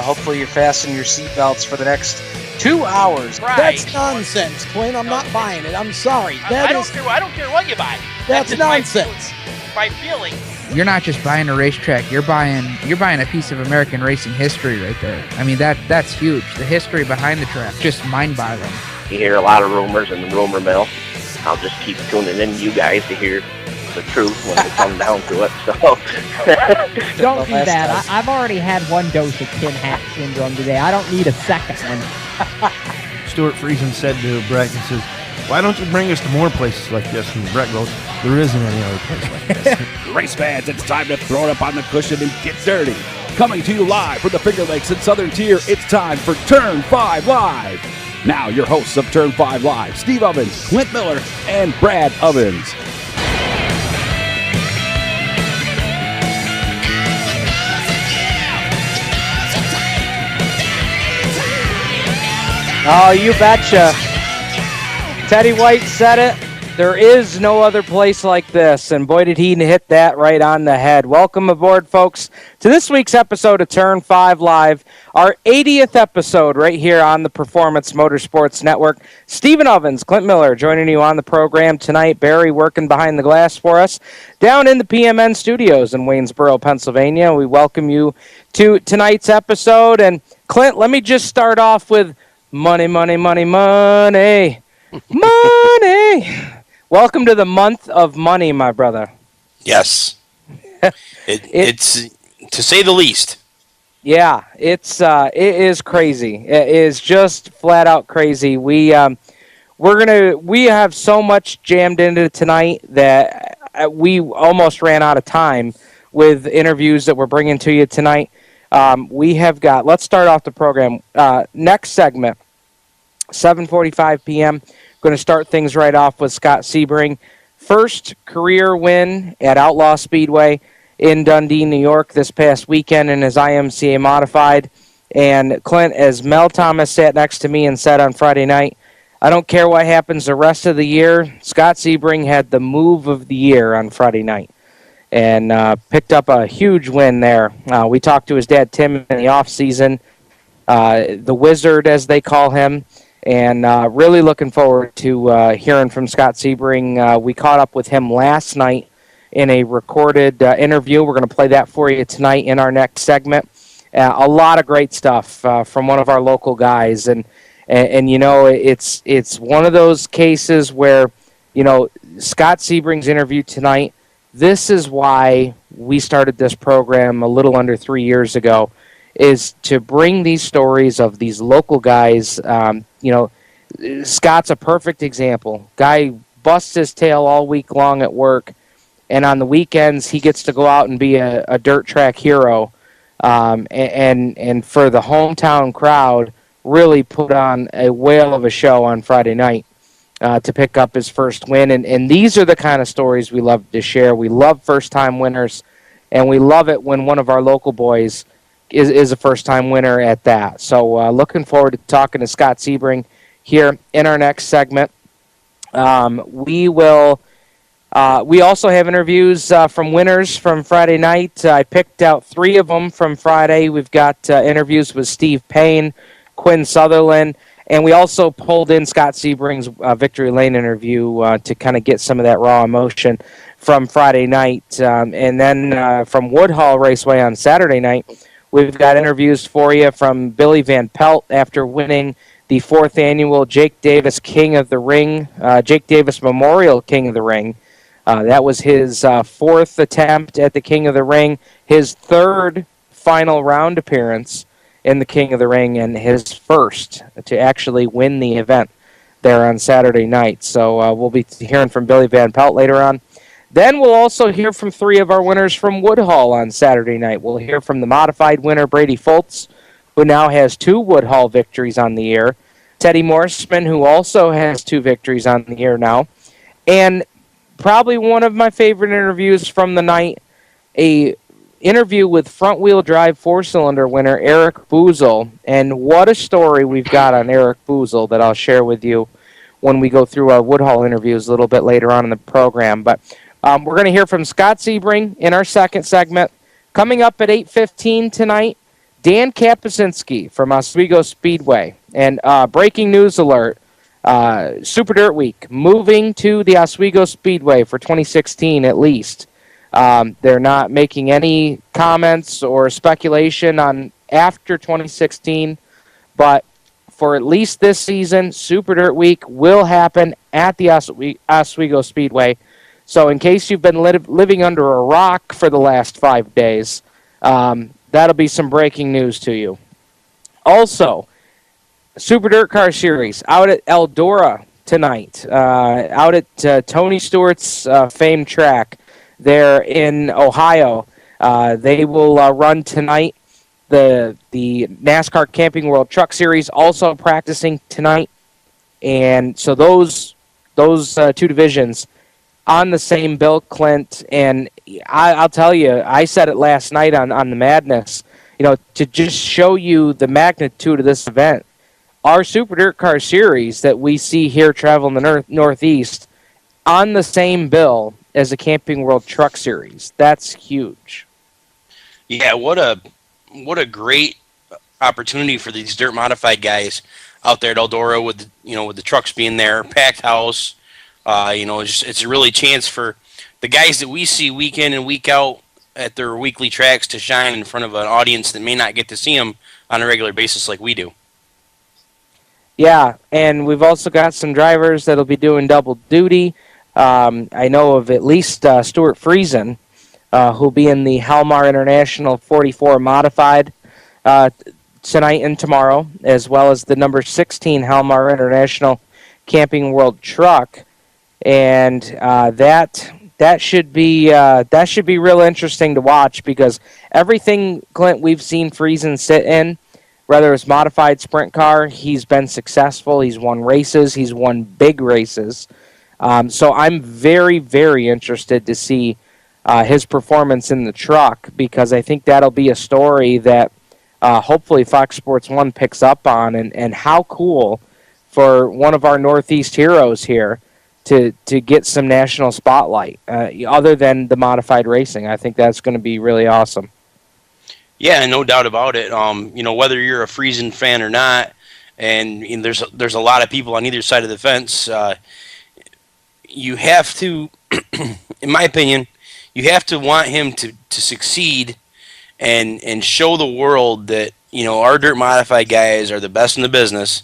hopefully you're fastening your seatbelts for the next 2 hours. Right. That's nonsense, Clint. I'm not buying it. I'm sorry. I don't care what you buy. That's just nonsense. My feeling. You're not just buying a racetrack. You're buying a piece of American racing history right there. I mean, that's huge. The history behind the track, just mind-boggling. You hear a lot of rumors in the rumor mill. I'll just keep tuning in to you guys to hear the truth when it comes down to it. So don't do that. I've already had one dose of tin hat syndrome today. I don't need a second one. Stuart Friesen said to Brett, he says, "Why don't you bring us to more places like this?" And Brett goes, "There isn't any other place like this." Race fans, it's time to throw it up on the cushion and get dirty. Coming to you live from the Finger Lakes and Southern Tier, it's time for Turn 5 Live. Now your hosts of Turn 5 Live, Steve Ovens, Clint Miller, and Brad Ovens. Oh, you betcha. Teddy White said it. There is no other place like this, and boy, did he hit that right on the head. Welcome aboard, folks, to this week's episode of Turn 5 Live, our 80th episode right here on the Performance Motorsports Network. Stephen Ovens, Clint Miller joining you on the program tonight. Barry working behind the glass for us down in the PMN studios in Waynesboro, Pennsylvania. We welcome you to tonight's episode. And Clint, let me just start off with money, money, money, money, money. Welcome to the month of money, my brother. Yes. It's to say the least. Yeah, it is crazy. It is just flat out crazy. We have so much jammed into tonight that we almost ran out of time with interviews that we're bringing to you tonight. We have got, let's start off the program. Next segment, 7:45 p.m. Going to start things right off with Scott Sebring. First career win at Outlaw Speedway in Dundee, New York this past weekend in his IMCA Modified. And Clint, as Mel Thomas sat next to me and said on Friday night, I don't care what happens the rest of the year, Scott Sebring had the move of the year on Friday night and picked up a huge win there. We talked to his dad, Tim, in the offseason, the Wizard, as they call him. And really looking forward to hearing from Scott Sebring. We caught up with him last night in a recorded interview. We're going to play that for you tonight in our next segment. A lot of great stuff from one of our local guys. And you know, it's one of those cases where, you know, Scott Sebring's interview tonight, this is why we started this program a little under 3 years ago, is to bring these stories of these local guys. You know, Scott's a perfect example. Guy busts his tail all week long at work, and on the weekends he gets to go out and be a dirt track hero, and for the hometown crowd, really put on a whale of a show on Friday night to pick up his first win. And these are the kind of stories we love to share. We love first-time winners, and we love it when one of our local boys is a first-time winner at that. So looking forward to talking to Scott Sebring here in our next segment. We also have interviews from winners from Friday night. I picked out 3 of them from Friday. We've got interviews with Steve Payne, Quinn Sutherland, and we also pulled in Scott Sebring's Victory Lane interview to kind of get some of that raw emotion from Friday night. And then from Woodhull Raceway on Saturday night, we've got interviews for you from Billy Van Pelt after winning the 4th annual Jake Davis King of the Ring, Jake Davis Memorial King of the Ring. That was his 4th attempt at the King of the Ring, his 3rd final round appearance in the King of the Ring, and his first to actually win the event there on Saturday night. So we'll be hearing from Billy Van Pelt later on. Then we'll also hear from 3 of our winners from Woodhull on Saturday night. We'll hear from the modified winner, Brady Foltz, who now has 2 Woodhull victories on the year. Teddy Morseman, who also has 2 victories on the year now. And probably one of my favorite interviews from the night, a interview with front-wheel drive 4-cylinder winner Eric Boozle. And what a story we've got on Eric Boozle that I'll share with you when we go through our Woodhull interviews a little bit later on in the program. But we're going to hear from Scott Sebring in our second segment. Coming up at 8:15 tonight, Dan Kapuscinski from Oswego Speedway. And breaking news alert, Super Dirt Week moving to the Oswego Speedway for 2016 at least. They're not making any comments or speculation on after 2016, but for at least this season, Super Dirt Week will happen at the Oswego Speedway. So in case you've been living under a rock for the last 5 days, that'll be some breaking news to you. Also, Super Dirt Car Series out at Eldora tonight, out at Tony Stewart's famed track there in Ohio. They will run tonight. The NASCAR Camping World Truck Series also practicing tonight, and so those two divisions on the same bill, Clint. And I'll tell you, I said it last night on the Madness. To just show you the magnitude of this event, our Super Dirt Car Series that we see here traveling the Northeast on the same bill as the Camping World Truck Series. That's huge. Yeah, what a great opportunity for these dirt modified guys out there at Eldora with the trucks being there, packed house. It's a really chance for the guys that we see week in and week out at their weekly tracks to shine in front of an audience that may not get to see them on a regular basis like we do. Yeah, and we've also got some drivers that'll be doing double duty. I know of at least Stuart Friesen, who'll be in the Halmar International 44 Modified tonight and tomorrow, as well as the number 16 Halmar International Camping World Truck, and that should be real interesting to watch, because everything, Clint, we've seen Friesen sit in, whether it's modified sprint car, he's been successful. He's won races. He's won big races. So I'm very, very interested to see his performance in the truck, because I think that'll be a story that hopefully Fox Sports 1 picks up on, and how cool for one of our Northeast heroes here to get some national spotlight, other than the modified racing. I think that's going to be really awesome. Yeah, no doubt about it. Whether you're a Friesen fan or not, and there's a lot of people on either side of the fence, you have to, in my opinion, you have to want him to succeed and show the world that, our dirt modified guys are the best in the business,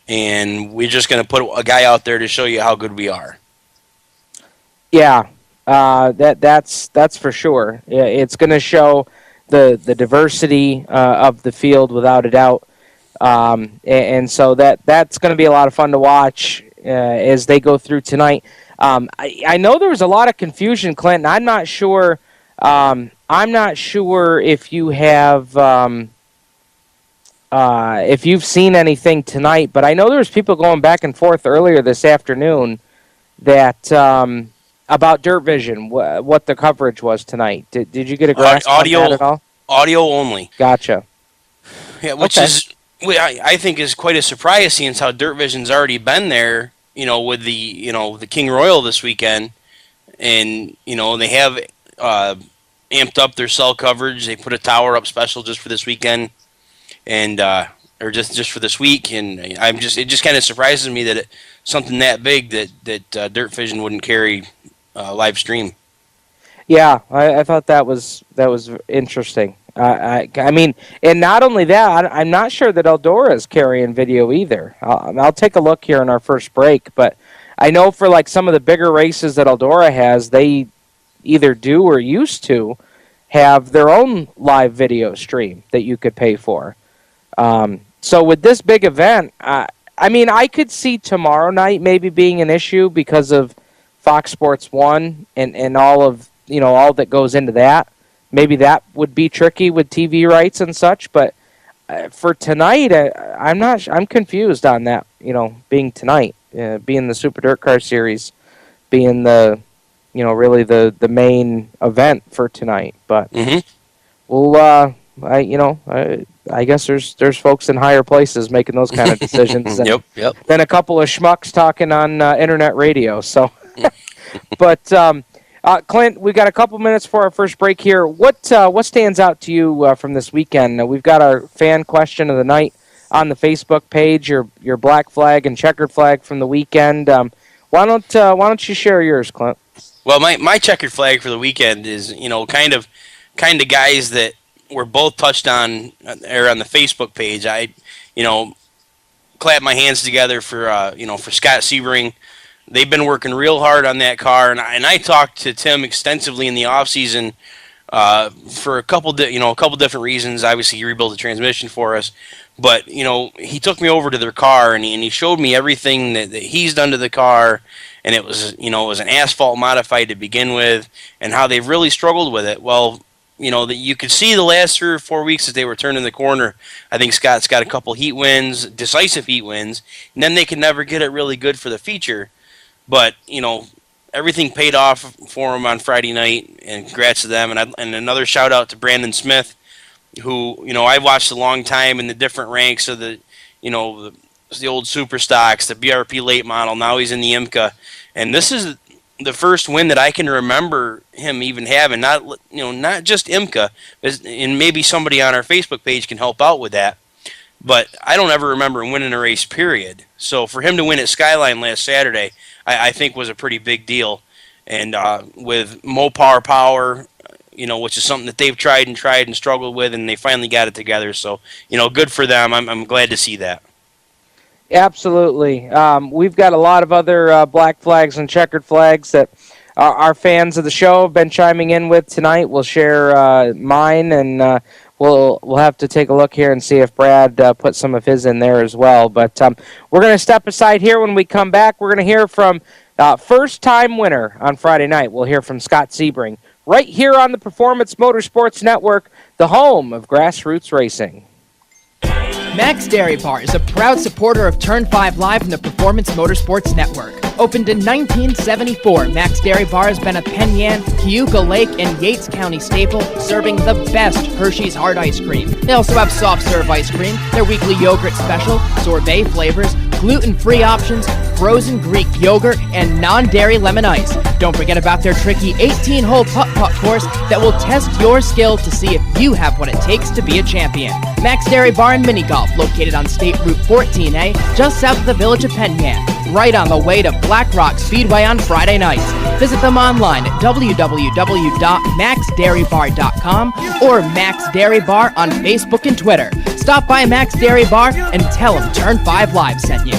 and we're just going to put a guy out there to show you how good we are. Yeah, that's for sure. Yeah, it's going to show the diversity of the field without a doubt, and so that's going to be a lot of fun to watch as they go through tonight. I know there was a lot of confusion, Clinton. I'm not sure if you have if you've seen anything tonight, but I know there was people going back and forth earlier this afternoon that about Dirt Vision, what the coverage was tonight. Did you get a grasp on that at all? Audio only. Gotcha. Yeah, which is I think is quite a surprise, seeing how Dirt Vision's already been there, with the King Royal this weekend, and they have amped up their cell coverage. They put a tower up special just for this weekend, and or just for this week, and it just kind of surprises me that something that big that Dirt Vision wouldn't carry live stream. Yeah, I thought that was interesting. I mean, and not only that, I'm not sure that Eldora is carrying video either. I'll take a look here in our first break, but I know for like some of the bigger races that Eldora has, they either do or used to have their own live video stream that you could pay for. So with this big event, I mean, I could see tomorrow night maybe being an issue because of Fox Sports 1 and all of all that goes into that. Maybe that would be tricky with TV rights and such, but for tonight, I'm confused on that, being tonight, being the Super Dirt Car Series, being the, really the main event for tonight. But we'll, I guess there's folks in higher places making those kind of decisions than a couple of schmucks talking on internet radio. So, but Clint, we've got a couple minutes for our first break here. What stands out to you from this weekend? We've got our fan question of the night on the Facebook page, your black flag and checkered flag from the weekend. Why don't you share yours, Clint? Well, my checkered flag for the weekend is, kind of guys that were both touched on the Facebook page. I, clap my hands together for Scott Sebring. They've been working real hard on that car, and I talked to Tim extensively in the offseason for a couple different reasons. Obviously, he rebuilt the transmission for us, but he took me over to their car and he showed me everything that he's done to the car, and it was an asphalt modified to begin with, and how they've really struggled with it. Well, you could see the last 3 or 4 weeks as they were turning the corner. I think Scott's got a couple heat wins, decisive heat wins, and then they could never get it really good for the feature. But, everything paid off for them on Friday night, and congrats to them. And another shout-out to Brandon Smith, who, I've watched a long time in the different ranks of the old Super Stocks, the BRP late model. Now he's in the IMCA. And this is the first win that I can remember him even having. Not just IMCA, and maybe somebody on our Facebook page can help out with that. But I don't ever remember him winning a race, period. So for him to win at Skyline last Saturday, I think was a pretty big deal. And with Mopar Power, which is something that they've tried and struggled with, and they finally got it together. So, good for them. I'm glad to see that. Absolutely. We've got a lot of other black flags and checkered flags that our fans of the show have been chiming in with tonight. We'll share mine, and we'll have to take a look here and see if Brad put some of his in there as well. But we're going to step aside here. When we come back, we're going to hear from first-time winner on Friday night. We'll hear from Scott Sebring right here on the Performance Motorsports Network, the home of grassroots racing. Max Dairy Bar is a proud supporter of Turn 5 Live and the Performance Motorsports Network. Opened in 1974, Max Dairy Bar has been a Penn Yan, Cayuga Lake, and Yates County staple, serving the best Hershey's hard ice cream. They also have soft serve ice cream, their weekly yogurt special, sorbet flavors, gluten-free options, frozen Greek yogurt, and non-dairy lemon ice. Don't forget about their tricky 18-hole putt-putt course that will test your skill to see if you have what it takes to be a champion. Max Dairy Bar and Mini Golf, located on State Route 14A, just south of the village of Penn Yan, right on the way to Black Rock Speedway on Friday nights. Visit them online at www.maxdairybar.com or Max Dairy Bar on Facebook and Twitter. Stop by Max Dairy Bar and tell them Turn 5 Live sent you.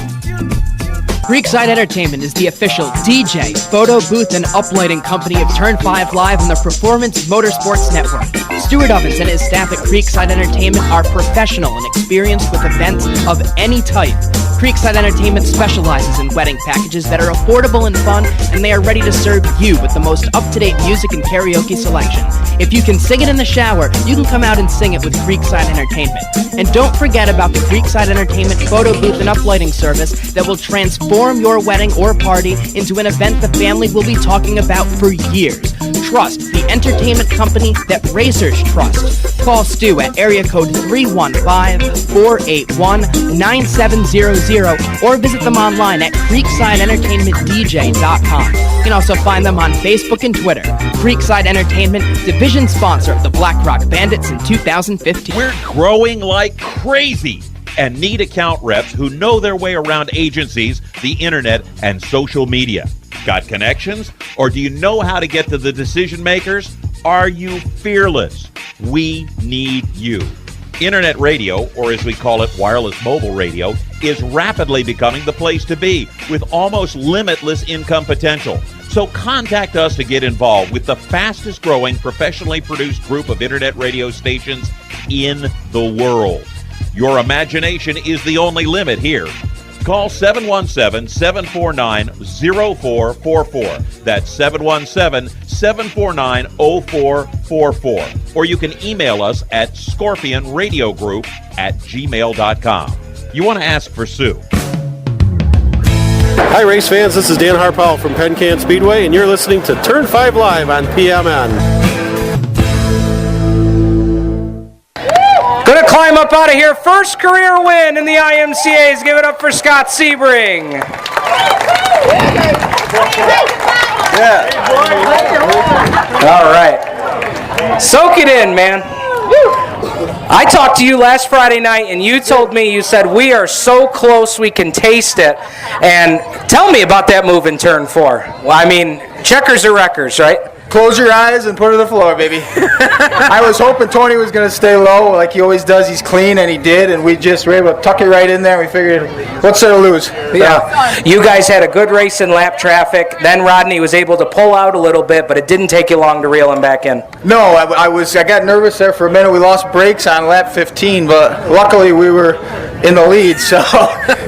Creekside Entertainment is the official DJ, photo booth, and uplighting company of Turn 5 Live and the Performance Motorsports Network. Stuart Ovens and his staff at Creekside Entertainment are professional and experienced with events of any type. Creekside Entertainment specializes in wedding packages that are affordable and fun, and they are ready to serve you with the most up-to-date music and karaoke selection. If you can sing it in the shower, you can come out and sing it with Creekside Entertainment. And don't forget about the Creekside Entertainment photo booth and uplighting service that will transform your wedding or party into an event the family will be talking about for years. Trust the entertainment company that racers trust. Call Stu at area code 315-481-9700 or visit them online at creeksideentertainmentdj.com. You can also find them on Facebook and Twitter. Creekside Entertainment, division sponsor of the Black Rock Bandits in 2015. We're growing like crazy and need account reps who know their way around agencies, the internet, and social media. Got connections? Or do you know how to get to the decision makers? Are you fearless? We need you. Internet radio, or as we call it, wireless mobile radio, is rapidly becoming the place to be with almost limitless income potential. So contact us to get involved with the fastest growing professionally produced group of internet radio stations in the world. Your imagination is the only limit here. Call 717-749-0444. That's 717-749-0444. Or you can email us at scorpionradiogroup@gmail.com. You want to ask for Sue. Hi, race fans. This is Dan Harpal from Penn Can Speedway, and you're listening to Turn 5 Live on PMN. Going to climb up out of here. First career win in the IMCAs. Give it up for Scott Sebring. All right. Soak it in, man. I talked to you last Friday night, and you told me, you said, we are so close we can taste it. And tell me about that move in turn 4. Well, I mean, checkers or wreckers, right? Close your eyes and put it on the floor, baby. I was hoping Tony was going to stay low like he always does. He's clean, and he did, and we just were able to tuck it right in there. We figured, what's there to lose? Yeah. You guys had a good race in lap traffic. Then Rodney was able to pull out a little bit, but it didn't take you long to reel him back in. No, I got nervous there for a minute. We lost brakes on lap 15, but luckily we were in the lead, so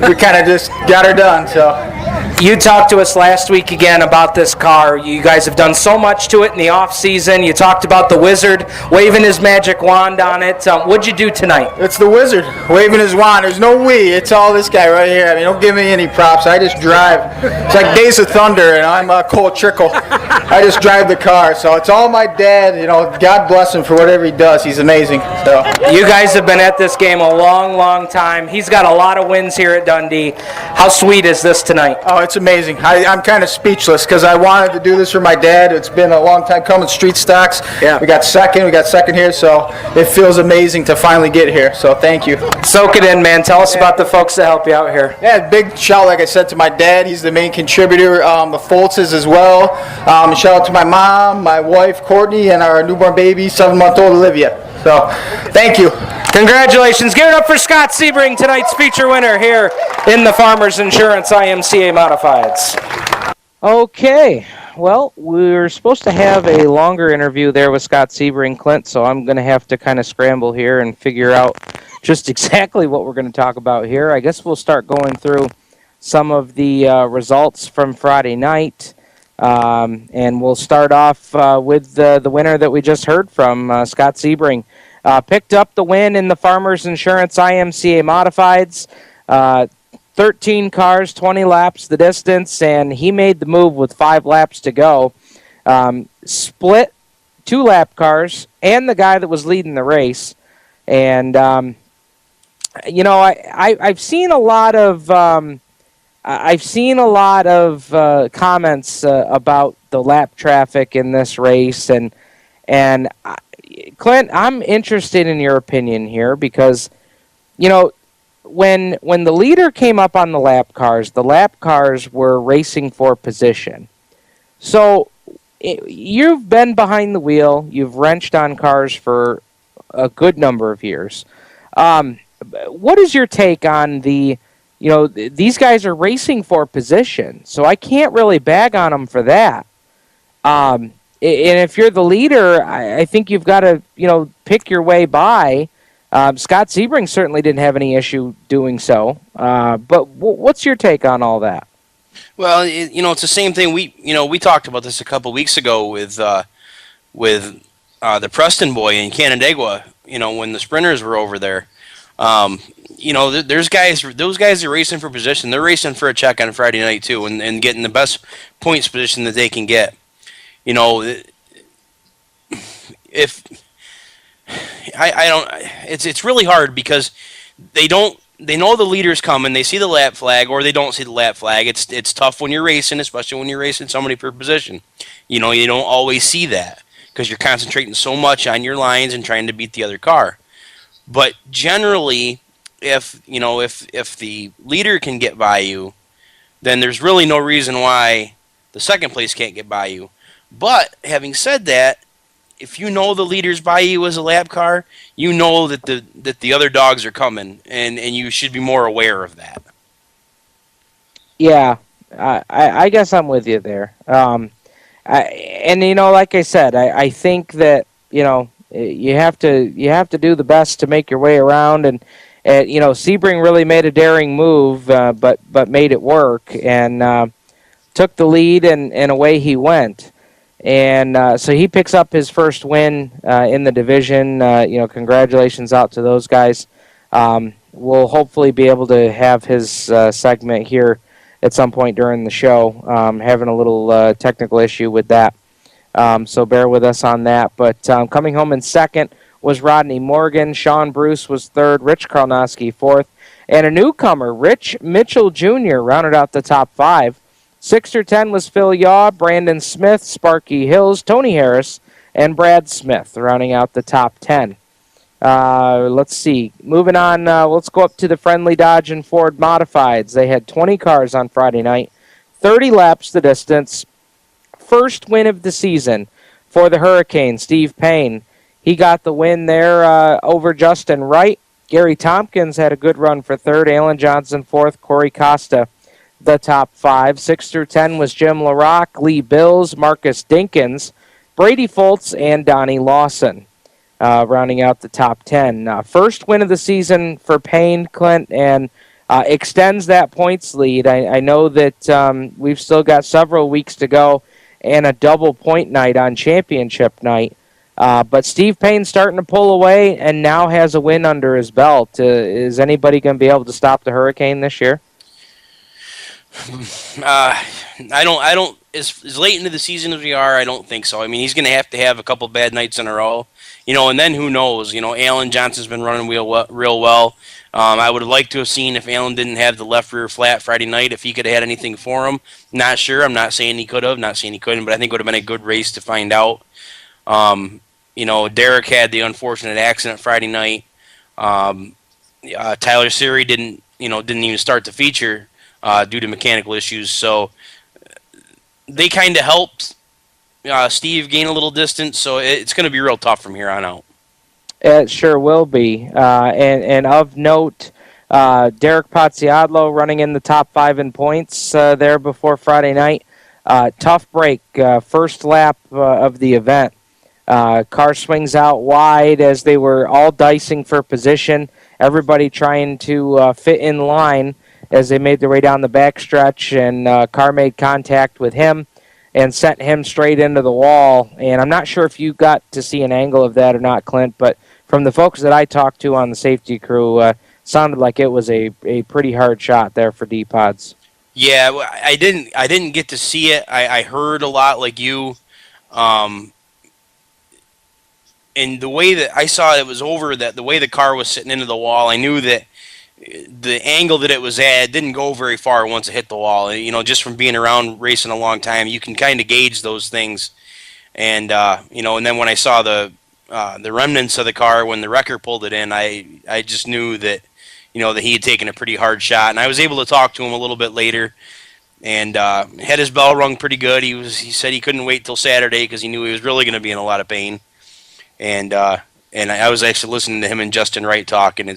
we kind of just got her done. So. You talked to us last week again about this car. You guys have done so much to it in the off season. You talked about the Wizard waving his magic wand on it. What'd you do tonight? It's the Wizard waving his wand. There's no we. It's all this guy right here. I mean, don't give me any props. I just drive. It's like Days of Thunder, and I'm Cole Trickle. I just drive the car. So it's all my dad. You know, God bless him for whatever he does. He's amazing. So you guys have been at this game a long, long time. He's got a lot of wins here at Dundee. How sweet is this tonight? Oh, it's amazing. I'm kind of speechless because I wanted to do this for my dad. It's been a long time coming. Street stocks. Yeah. We got second here, so it feels amazing to finally get here. So thank you. Soak it in, man. Tell us about the folks that help you out here. Yeah, big shout, like I said, to my dad. He's the main contributor. The Foltzes as well. Shout out to my mom, my wife, Courtney, and our newborn baby, 7-month-old Olivia. So thank you. Congratulations. Give it up for Scott Sebring, tonight's feature winner here in the Farmers Insurance IMCA Modifieds. Okay. Well, we're supposed to have a longer interview there with Scott Sebring, Clint, so I'm going to have to kind of scramble here and figure out just exactly what we're going to talk about here. I guess we'll start going through some of the results from Friday night, and we'll start off with the winner that we just heard from, Scott Sebring. Picked up the win in the Farmers Insurance IMCA Modifieds. 13 cars, 20 laps the distance, and he made the move with 5 laps to go. Split 2 lap cars and the guy that was leading the race. And, I've seen a lot of comments about the lap traffic in this race, and Clint, I'm interested in your opinion here because, when the leader came up on the lap cars were racing for position. So you've been behind the wheel, you've wrenched on cars for a good number of years. What is your take on these guys are racing for position, so I can't really bag on them for that. And if you're the leader, I think you've got to, pick your way by. Scott Sebring certainly didn't have any issue doing so. But what's your take on all that? Well, it's the same thing. We talked about this a couple weeks ago with the Preston boy in Canandaigua. When the sprinters were over there. Those guys are racing for position. They're racing for a check on Friday night too, and getting the best points position that they can get. It's really hard because they know the leader's coming. They see the lap flag, or they don't see the lap flag. It's tough when you're racing, especially when you're racing somebody per position. You don't always see that because you're concentrating so much on your lines and trying to beat the other car. But generally, if the leader can get by you, then there's really no reason why the second place can't get by you. But having said that, if you know the leader's by you as a lap car, you know that the other dogs are coming, and you should be more aware of that. Yeah, I guess I'm with you there. Like I said, I think that you have to do the best to make your way around, and Sebring really made a daring move, but made it work and took the lead, and away he went. And so he picks up his first win in the division. Congratulations out to those guys. We'll hopefully be able to have his segment here at some point during the show. Having a little technical issue with that. So bear with us on that. But coming home in second was Rodney Morgan. Sean Bruce was third. Rich Karlowski fourth. And a newcomer, Rich Mitchell Jr., rounded out the top 5. 6 through 10 was Phil Yaw, Brandon Smith, Sparky Hills, Tony Harris, and Brad Smith, rounding out the top 10. Let's see. Moving on, let's go up to the Friendly Dodge and Ford Modifieds. They had 20 cars on Friday night, 30 laps the distance. First win of the season for the Hurricane, Steve Payne. He got the win there over Justin Wright. Gary Tompkins had a good run for third. Alan Johnson fourth. Corey Costa the top 5. 6 through 10 was Jim LaRock, Lee Bills, Marcus Dinkins, Brady Foltz, and Donnie Lawson, rounding out the top 10. First win of the season for Payne, Clint, and extends that points lead. I know that we've still got several weeks to go and a double point night on championship night. But Steve Payne's starting to pull away and now has a win under his belt. Is anybody going to be able to stop the Hurricane this year? I don't. As late into the season as we are, I don't think so. I mean, he's going to have a couple bad nights in a row, and then who knows? Alan Johnson's been running real well. I would have liked to have seen if Alan didn't have the left rear flat Friday night, if he could have had anything for him. Not sure. I'm not saying he could have, not saying he couldn't, but I think it would have been a good race to find out. Derek had the unfortunate accident Friday night. Tyler Siri didn't even start the feature due to mechanical issues. So they kind of helped Steve gain a little distance. So it's going to be real tough from here on out. It sure will be. And of note, Derek Pozziadlo running in the top 5 in points there before Friday night. Tough break, first lap of the event. Car swings out wide as they were all dicing for position. Everybody trying to fit in line as they made their way down the backstretch, and car made contact with him and sent him straight into the wall. And I'm not sure if you got to see an angle of that or not, Clint, but from the folks that I talked to on the safety crew, sounded like it was a pretty hard shot there for D-Pods. Yeah, I didn't get to see it. I heard a lot like you. And the way that I saw it was over, that the way the car was sitting into the wall, I knew that the angle that it was at didn't go very far once it hit the wall. Just from being around racing a long time, you can kind of gauge those things. And and then when I saw the remnants of the car when the wrecker pulled it in, I just knew that that he had taken a pretty hard shot. And I was able to talk to him a little bit later, and had his bell rung pretty good. He said he couldn't wait till Saturday because he knew he was really going to be in a lot of pain. And I was actually listening to him and Justin Wright talk, and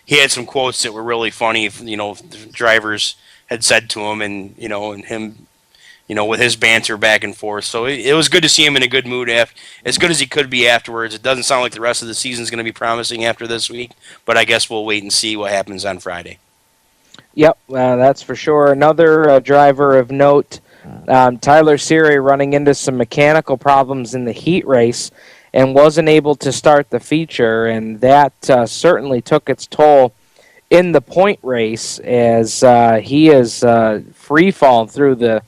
he had some quotes that were really funny. The drivers had said to him, and and him, with his banter back and forth. So it was good to see him in a good mood, as good as he could be afterwards. It doesn't sound like the rest of the season is going to be promising after this week, but I guess we'll wait and see what happens on Friday. Yep, that's for sure. Another driver of note, Tyler Siri, running into some mechanical problems in the heat race and wasn't able to start the feature, and that certainly took its toll in the point race as he is free-falling through the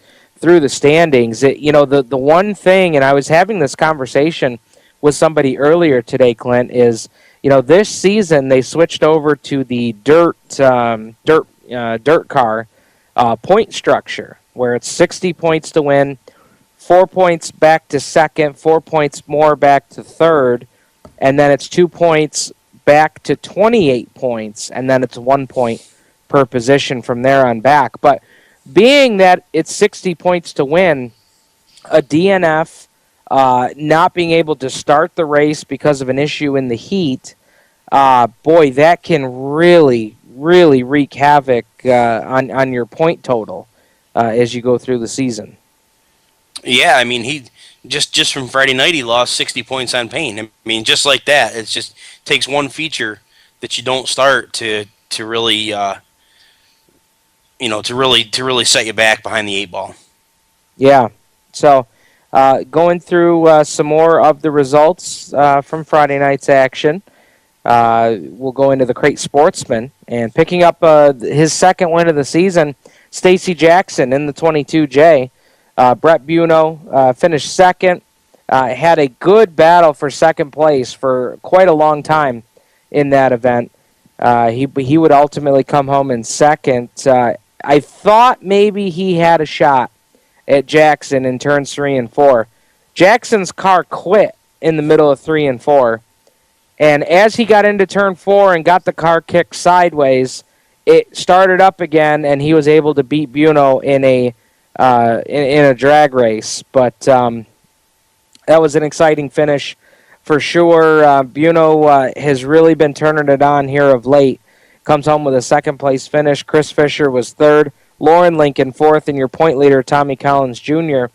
standings. The one thing, and I was having this conversation with somebody earlier today, Clint, is this season they switched over to the dirt car point structure, where it's 60 points to win, 4 points back to second, 4 points more back to third, and then it's 2 points back to 28 points, and then it's 1 point per position from there on back. But being that it's 60 points to win, a DNF not being able to start the race because of an issue in the heat, boy, that can really, really wreak havoc on your point total as you go through the season. Yeah, I mean, he just from Friday night, he lost 60 points on Payne. I mean, just like that, it just takes one feature that you don't start to really, to really set you back behind the 8-ball. Yeah. So, going through some more of the results from Friday night's action, we'll go into the Crate Sportsman, and picking up his second win of the season, Stacy Jackson in the 22J. Brett Buno finished second, had a good battle for second place for quite a long time in that event. He would ultimately come home in second. I thought maybe he had a shot at Jackson in turns 3 and 4. Jackson's car quit in the middle of 3 and 4. And as he got into turn 4 and got the car kicked sideways, it started up again, and he was able to beat Buno in a drag race. But that was an exciting finish for sure. Buno has really been turning it on here of late. Comes home with a second-place finish. Chris Fisher was third. Lauren Lincoln fourth, and your point leader, Tommy Collins Jr.,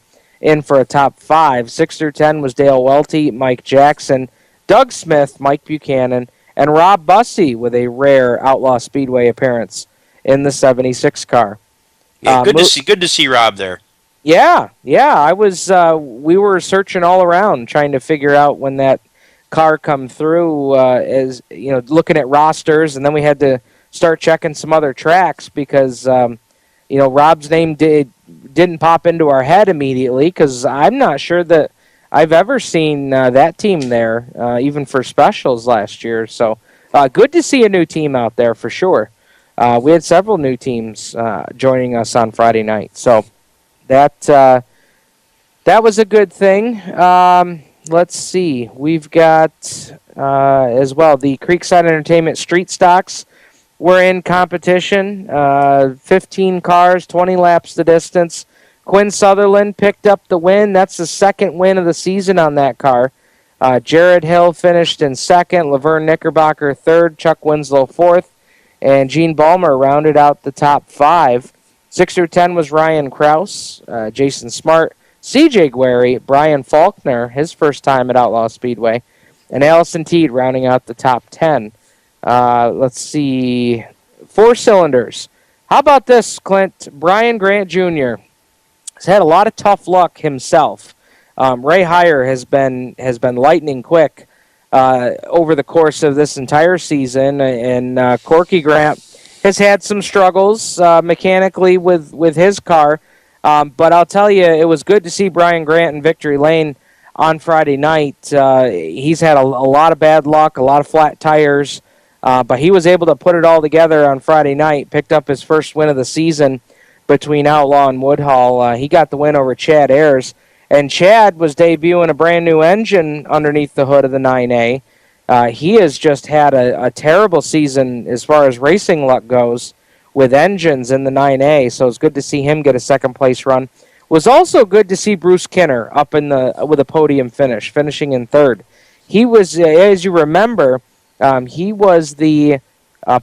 in for a top 5. 6 through 10 was Dale Welty, Mike Jackson, Doug Smith, Mike Buchanan, and Rob Bussey with a rare Outlaw Speedway appearance in the 76 car. Yeah, good to see Rob there. Yeah. I was. We were searching all around trying to figure out when that car come through. As you know, looking at rosters, and then we had to start checking some other tracks because Rob's name didn't pop into our head immediately because I'm not sure that I've ever seen that team there, even for specials last year. So good to see a new team out there for sure. We had several new teams joining us on Friday night. So that was a good thing. Let's see. We've got as well the Creekside Entertainment Street Stocks. We're in competition. 15 cars, 20 laps the distance. Quinn Sutherland picked up the win. That's the second win of the season on that car. Jared Hill finished in second. Laverne Knickerbocker third. Chuck Winslow fourth. And Gene Balmer rounded out the top 5. 6 through 10 was Ryan Krause, Jason Smart, CJ Guerry, Brian Faulkner, his first time at Outlaw Speedway, and Allison Teed rounding out the top 10. Let's see. 4 cylinders. How about this, Clint? Brian Grant Jr. has had a lot of tough luck himself. Ray Heyer has been lightning quick over the course of this entire season, and Corky Grant has had some struggles mechanically with his car. But I'll tell you, it was good to see Brian Grant in Victory Lane on Friday night. He's had a lot of bad luck, a lot of flat tires, but he was able to put it all together on Friday night, picked up his first win of the season between Outlaw and Woodhull. He got the win over Chad Ayers, and Chad was debuting a brand new engine underneath the hood of the 9A. He has just had a terrible season as far as racing luck goes with engines in the 9A, so it's good to see him get a second-place run. It was also good to see Bruce Kinner up with a podium finish, finishing in third. He was, as you remember, he was the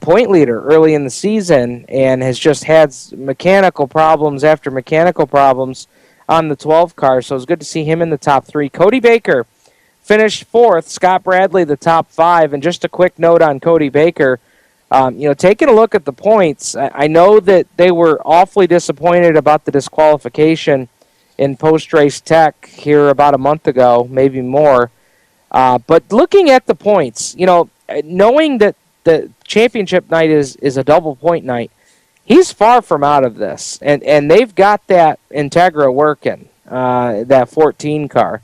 point leader early in the season and has just had mechanical problems after mechanical problems on the 12 car, so it was good to see him in the top 3. Cody Baker finished fourth. Scott Bradley, the top 5. And just a quick note on Cody Baker, taking a look at the points, I know that they were awfully disappointed about the disqualification in post-race tech here about a month ago, maybe more. But looking at the points, knowing that the championship night is a double point night, he's far from out of this. And they've got that Integra working, that 14 car.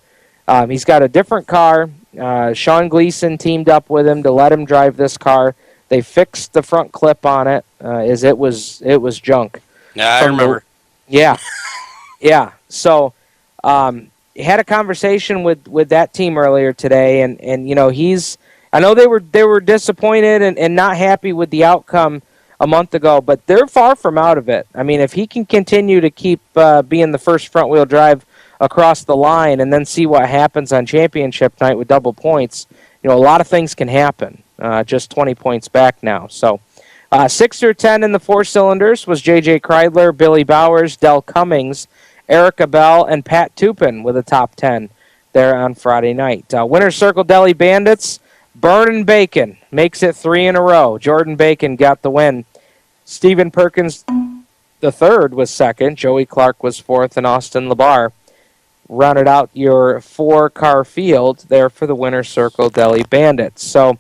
He's got a different car. Sean Gleason teamed up with him to let him drive this car. They fixed the front clip on it, as it was junk. Yeah, I remember. Yeah. So, had a conversation with that team earlier today, and I know they were disappointed and not happy with the outcome a month ago, but they're far from out of it. I mean, if he can continue to keep being the first front-wheel drive across the line and then see what happens on championship night with double points, a lot of things can happen. Just 20 points back now. So 6 through 10 in the 4 cylinders was J.J. Kreidler, Billy Bowers, Del Cummings, Erica Bell, and Pat Tupin with a top 10 there on Friday night. Winner's Circle Deli Bandits, Burnin' Bacon makes it 3 in a row. Jordan Bacon got the win. Stephen Perkins the third was second. Joey Clark was fourth, and Austin Labar rounded out your 4-car field there for the Winner's Circle Deli Bandits. So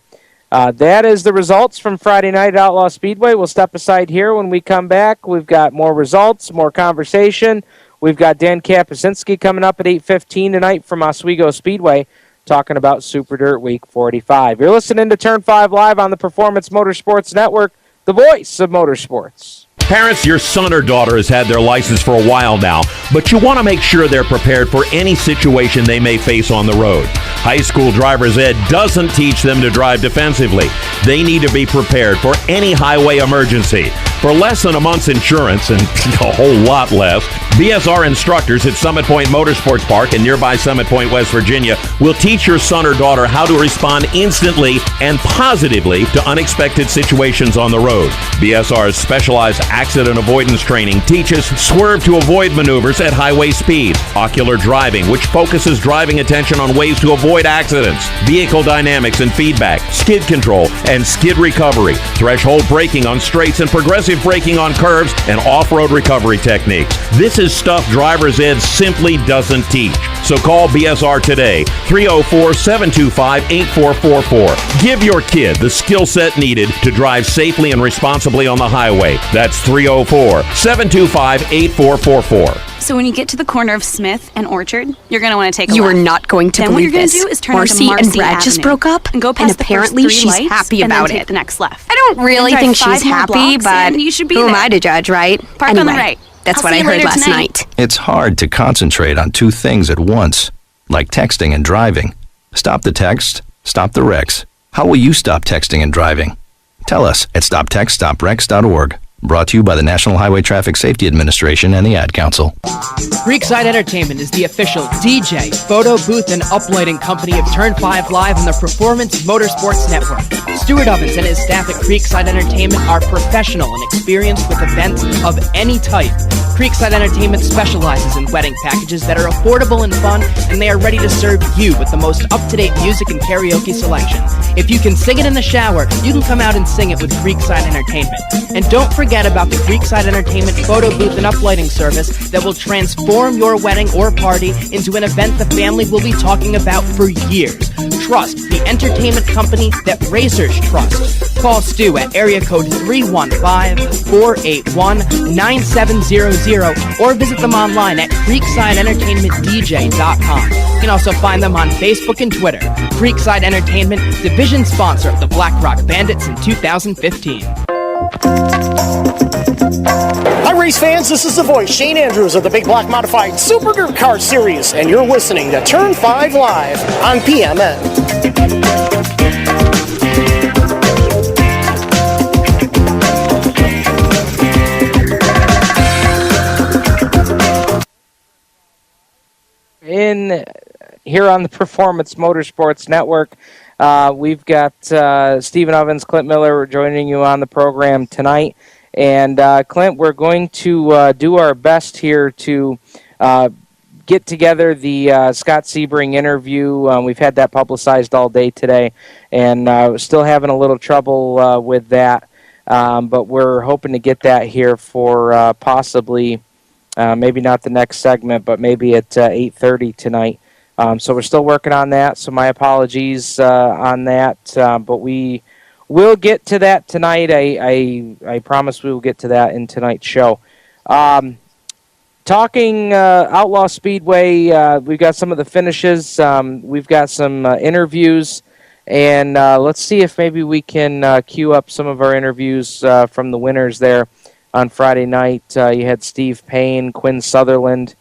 that is the results from Friday night at Outlaw Speedway. We'll step aside here. When we come back, we've got more results, more conversation. We've got Dan Kapuscinski coming up at 8:15 tonight from Oswego Speedway talking about Super Dirt Week 45. You're listening to Turn 5 Live on the Performance Motorsports Network, the voice of motorsports. Parents, your son or daughter has had their license for a while now, but you want to make sure they're prepared for any situation they may face on the road. High school driver's ed doesn't teach them to drive defensively. They need to be prepared for any highway emergency. For less than a month's insurance, and a whole lot less, BSR instructors at Summit Point Motorsports Park in nearby Summit Point, West Virginia, will teach your son or daughter how to respond instantly and positively to unexpected situations on the road. BSR's specialized accident avoidance training teaches swerve to avoid maneuvers at highway speeds, ocular driving, which focuses driving attention on ways to avoid accidents, vehicle dynamics and feedback, skid control and skid recovery, threshold braking on straights and progressive braking on curves, and off-road recovery techniques. This is stuff driver's ed simply doesn't teach. So call BSR today, 304-725-8444. Give your kid the skill set needed to drive safely and responsibly on the highway. That's 304-725-8444. So when you get to the corner of Smith and Orchard, you're going to want to take a You left. are not going to then believe what you're this. going to do is turn Marcy into and Marcy Brad just Avenue broke up, and go past and the apparently first 3 she's lights, happy and about then take it. the next left. I don't really Drive think 5 she's more happy, blocks, but and you should be who am there. I to judge, right? Park anyway, on the right. That's I'll what see I you heard later last tonight. night. It's hard to concentrate on two things at once, like texting and driving. Stop the text, stop the wrecks. How will you stop texting and driving? Tell us at stoptextstopwrecks.org. Brought to you by the National Highway Traffic Safety Administration and the Ad Council. Creekside Entertainment is the official DJ, photo booth, and uplighting company of Turn 5 Live on the Performance Motorsports Network. Stuart Ovens and his staff at Creekside Entertainment are professional and experienced with events of any type. Creekside Entertainment specializes in wedding packages that are affordable and fun, and they are ready to serve you with the most up-to-date music and karaoke selection. If you can sing it in the shower, you can come out and sing it with Creekside Entertainment. And don't forget about the Creekside Entertainment photo booth and uplighting service that will transform your wedding or party into an event the family will be talking about for years. Trust the entertainment company that racers trust. Call Stu at area code 315-481-9700 or visit them online at creeksideentertainmentdj.com. You can also find them on Facebook and Twitter. Creekside Entertainment, division sponsor of the Black Rock Bandits in 2015. Hi, race fans. This is the voice, Shane Andrews of the Big Block Modified Super Dirt Car Series, and you're listening to Turn 5 Live on PMN. In here on the Performance Motorsports Network, we've got Stephen Ovens, Clint Miller joining you on the program tonight. And Clint, we're going to do our best here to get together the Scott Sebring interview. We've had that publicized all day today, and still having a little trouble with that. But we're hoping to get that here for possibly maybe not the next segment, but maybe at 8:30 tonight. So we're still working on that, so my apologies on that. But we will get to that tonight. I promise we will get to that in tonight's show. Talking Outlaw Speedway, we've got some of the finishes. We've got some interviews. And let's see if maybe we can queue up some of our interviews from the winners there on Friday night. You had Steve Payne, Quinn Sutherland,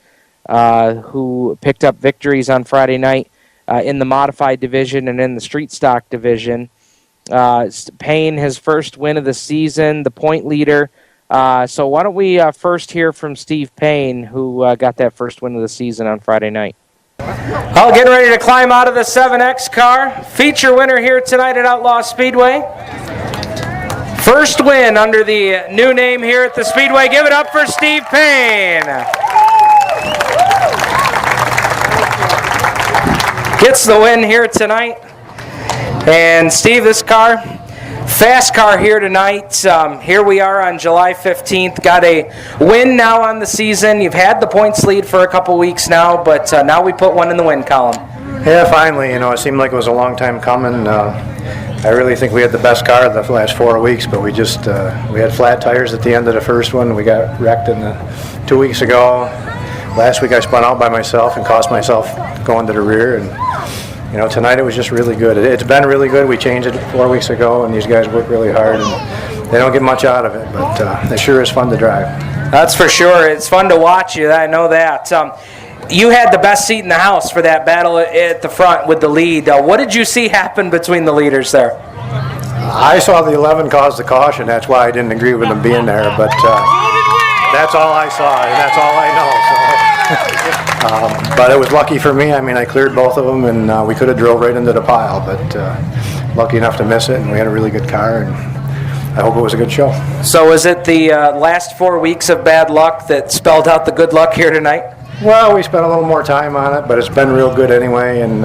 who picked up victories on Friday night in the modified division and in the street stock division. Payne, his first win of the season, the point leader. So why don't we first hear from Steve Payne, who got that first win of the season on Friday night. All getting ready to climb out of the 7X car. Feature winner here tonight at Outlaw Speedway. First win under the new name here at the Speedway. Give it up for Steve Payne. Gets the win here tonight. And Steve, this car, fast car here tonight. Here we are on July 15th. Got a win now on the season. You've had the points lead for a couple weeks now, but now we put one in the win column. Yeah, finally. It seemed like it was a long time coming. I really think we had the best car the last 4 weeks, but we just we had flat tires at the end of the first one. We got wrecked 2 weeks ago. Last week I spun out by myself and cost myself going to the rear. And tonight it was just really good. It's been really good. We changed it 4 weeks ago, and these guys worked really hard. And they don't get much out of it, but it sure is fun to drive. That's for sure. It's fun to watch you. I know that. You had the best seat in the house for that battle at the front with the lead. What did you see happen between the leaders there? I saw the 11 cause the caution. That's why I didn't agree with them being there, but that's all I saw, and that's all I know. So, but it was lucky for me. I mean, I cleared both of them, and we could have drove right into the pile, but lucky enough to miss it, and we had a really good car, and I hope it was a good show. So was it the last 4 weeks of bad luck that spelled out the good luck here tonight? Well, we spent a little more time on it, but it's been real good anyway, and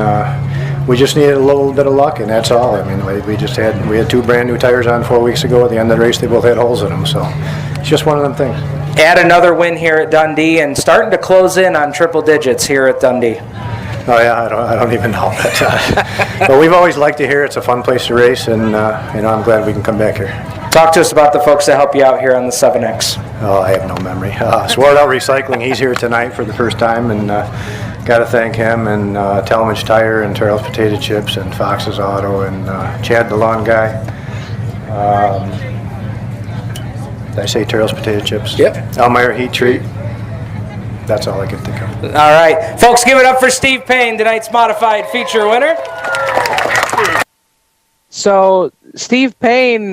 we just needed a little bit of luck, and that's all. I mean, we had 2 brand new tires on 4 weeks ago. At the end of the race, they both had holes in them, so it's just one of them things. Add another win here at Dundee, and starting to close in on triple digits here at Dundee. Oh yeah, I don't even know, but we've always liked it here. It's a fun place to race, and I'm glad we can come back here. Talk to us about the folks that help you out here on the 7X. Oh, I have no memory. Sword Out Recycling, he's here tonight for the first time, and got to thank him, and Talmadge Tire, and Terrell's Potato Chips, and Fox's Auto, and Chad the Lawn Guy. Did I say Terrell's Potato Chips? Yep. Elmire Heat Treat. That's all I can think of. All right. Folks, give it up for Steve Payne, tonight's modified feature winner. So, Steve Payne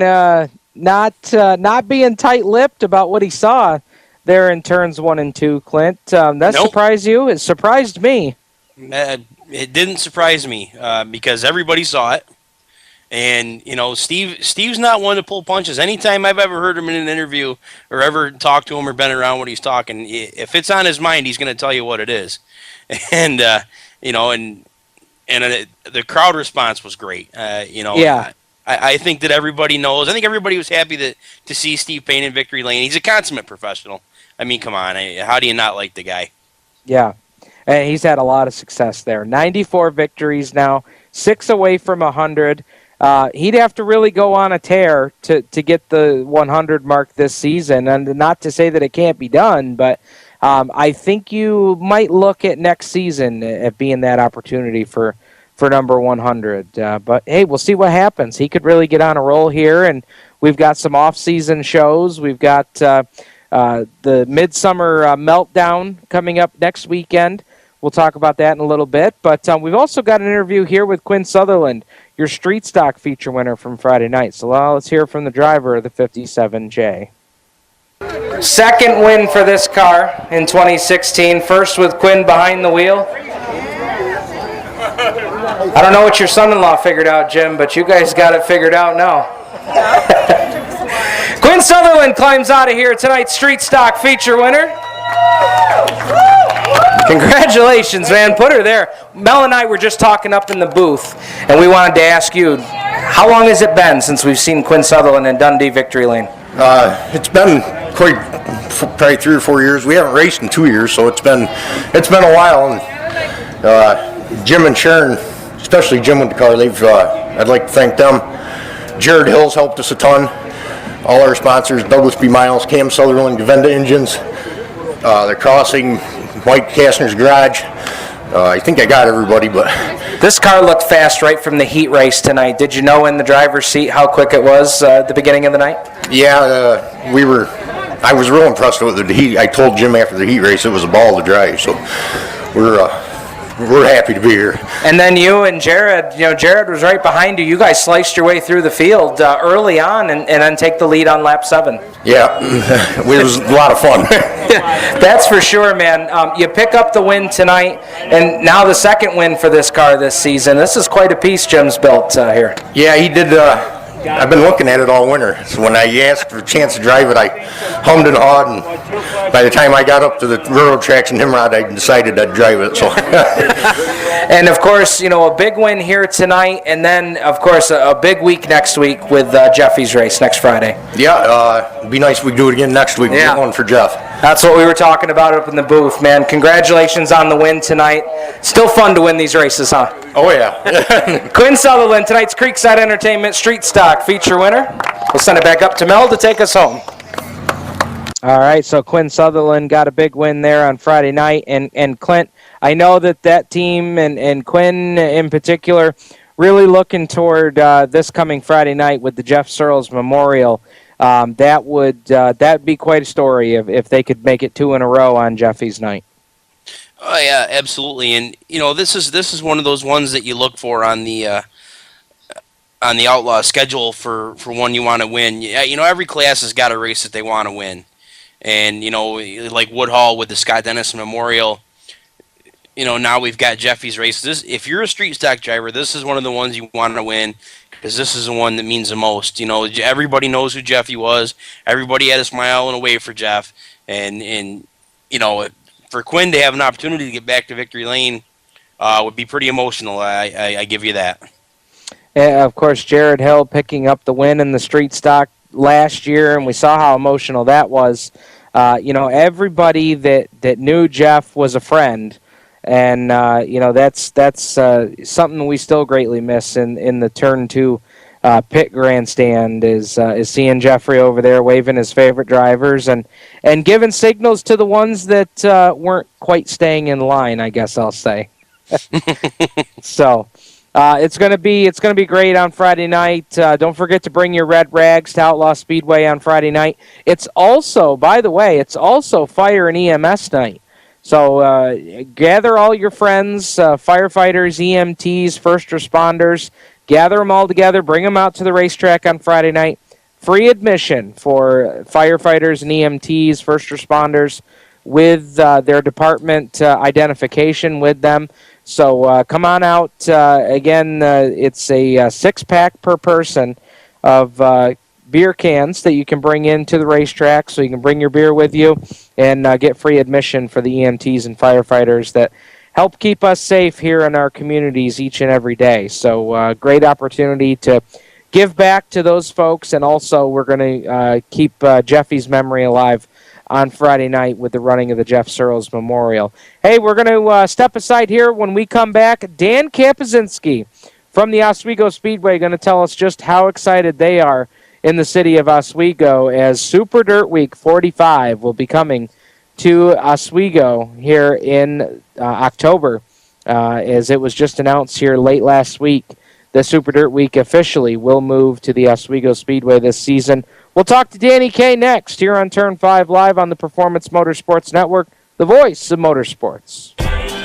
not being tight-lipped about what he saw there in turns 1 and 2, Clint. That surprised you? It surprised me. It didn't surprise me because everybody saw it. And, Steve's not one to pull punches. Anytime I've ever heard him in an interview or ever talked to him or been around what he's talking, if it's on his mind, he's going to tell you what it is. And, the crowd response was great. Yeah. I think that everybody knows. I think everybody was happy to see Steve Payne in victory lane. He's a consummate professional. I mean, come on. How do you not like the guy? Yeah. And he's had a lot of success there. 94 victories now, 6 away from 100. He'd have to really go on a tear to get the 100 mark this season. And not to say that it can't be done, but I think you might look at next season at being that opportunity for number 100. But, hey, we'll see what happens. He could really get on a roll here, and we've got some off-season shows. We've got the Midsummer Meltdown coming up next weekend. We'll talk about that in a little bit. But we've also got an interview here with Quinn Sutherland, your street stock feature winner from Friday night. So let's hear from the driver of the 57J. Second win for this car in 2016. First with Quinn behind the wheel. I don't know what your son-in-law figured out, Jim, but you guys got it figured out now. Quinn Sutherland climbs out of here, tonight's street stock feature winner. Congratulations, man. Put her there. Mel and I were just talking up in the booth, and we wanted to ask you, how long has it been since we've seen Quinn Sutherland in Dundee Victory Lane? It's been probably 3 or 4 years. We haven't raced in 2 years, so it's been a while. And Jim and Sharon, especially Jim with the car, I'd like to thank them. Jared Hills helped us a ton. All our sponsors, Douglas B. Miles, Cam Sutherland, Gavenda Engines, the Crossing, Mike Kastner's Garage. I think I got everybody, but this car looked fast right from the heat race tonight. Did you know in the driver's seat how quick it was at the beginning of the night? Yeah, I was real impressed with the heat. I told Jim after the heat race it was a ball to drive, so we're happy to be here. And then you and Jared, Jared was right behind you. You guys sliced your way through the field early on and then take the lead on lap 7. Yeah, it was a lot of fun. That's for sure, man. You pick up the win tonight, and now the second win for this car this season. This is quite a piece Jim's built here. Yeah, he did. I've been looking at it all winter. So when I asked for a chance to drive it, I hummed and hawed, and by the time I got up to the railroad tracks in Himrod, I decided I'd drive it. So. And of course, a big win here tonight, and then of course a big week next week with Jeffy's race next Friday. Yeah, it'd be nice if we do it again next week. Yeah. Get one for Jeff. That's what we were talking about up in the booth, man. Congratulations on the win tonight. Still fun to win these races, huh? Oh, yeah. Quinn Sutherland, tonight's Creekside Entertainment Street Stock feature winner. We'll send it back up to Mel to take us home. All right, so Quinn Sutherland got a big win there on Friday night. And Clint, I know that team and Quinn in particular really looking toward this coming Friday night with the Jeff Searles Memorial. that'd be quite a story if they could make it 2 in a row on Jeffy's night. Oh yeah, absolutely. And this is one of those ones that you look for on the Outlaw schedule for one you want to win. Every class has got a race that they want to win, and like Woodhall with the Scott Dennis Memorial. Now we've got Jeffy's race. If you're a street stock driver, this is one of the ones you want to win, because this is the one that means the most. Everybody knows who Jeffy was. Everybody had a smile and a wave for Jeff, and for Quinn to have an opportunity to get back to victory lane would be pretty emotional. I give you that. And of course, Jared Hill picking up the win in the street stock last year, and we saw how emotional that was. Everybody that knew Jeff was a friend, and that's something we still greatly miss in the Turn 2 pit grandstand is seeing Jeffrey over there waving his favorite drivers and giving signals to the ones that weren't quite staying in line, I guess I'll say. So it's gonna be great on Friday night. Don't forget to bring your red rags to Outlaw Speedway on Friday night. It's also, by the way, fire and EMS night. So gather all your friends, firefighters, EMTs, first responders. Gather them all together, bring them out to the racetrack on Friday night. Free admission for firefighters and EMTs, first responders, with their department identification with them. So come on out. Again, it's a 6-pack per person of beer cans that you can bring into the racetrack, so you can bring your beer with you and get free admission for the EMTs and firefighters that help keep us safe here in our communities each and every day. So great opportunity to give back to those folks, and also we're going to keep Jeffy's memory alive on Friday night with the running of the Jeff Searles Memorial. Hey, we're going to step aside here. When we come back, Dan Kapuscinski from the Oswego Speedway going to tell us just how excited they are in the city of Oswego as Super Dirt Week 45 will be coming to Oswego here in October, as it was just announced here late last week. The Super Dirt Week officially will move to the Oswego Speedway this season. We'll talk to Danny Kay next here on Turn 5 Live on the Performance Motorsports Network, the voice of motorsports.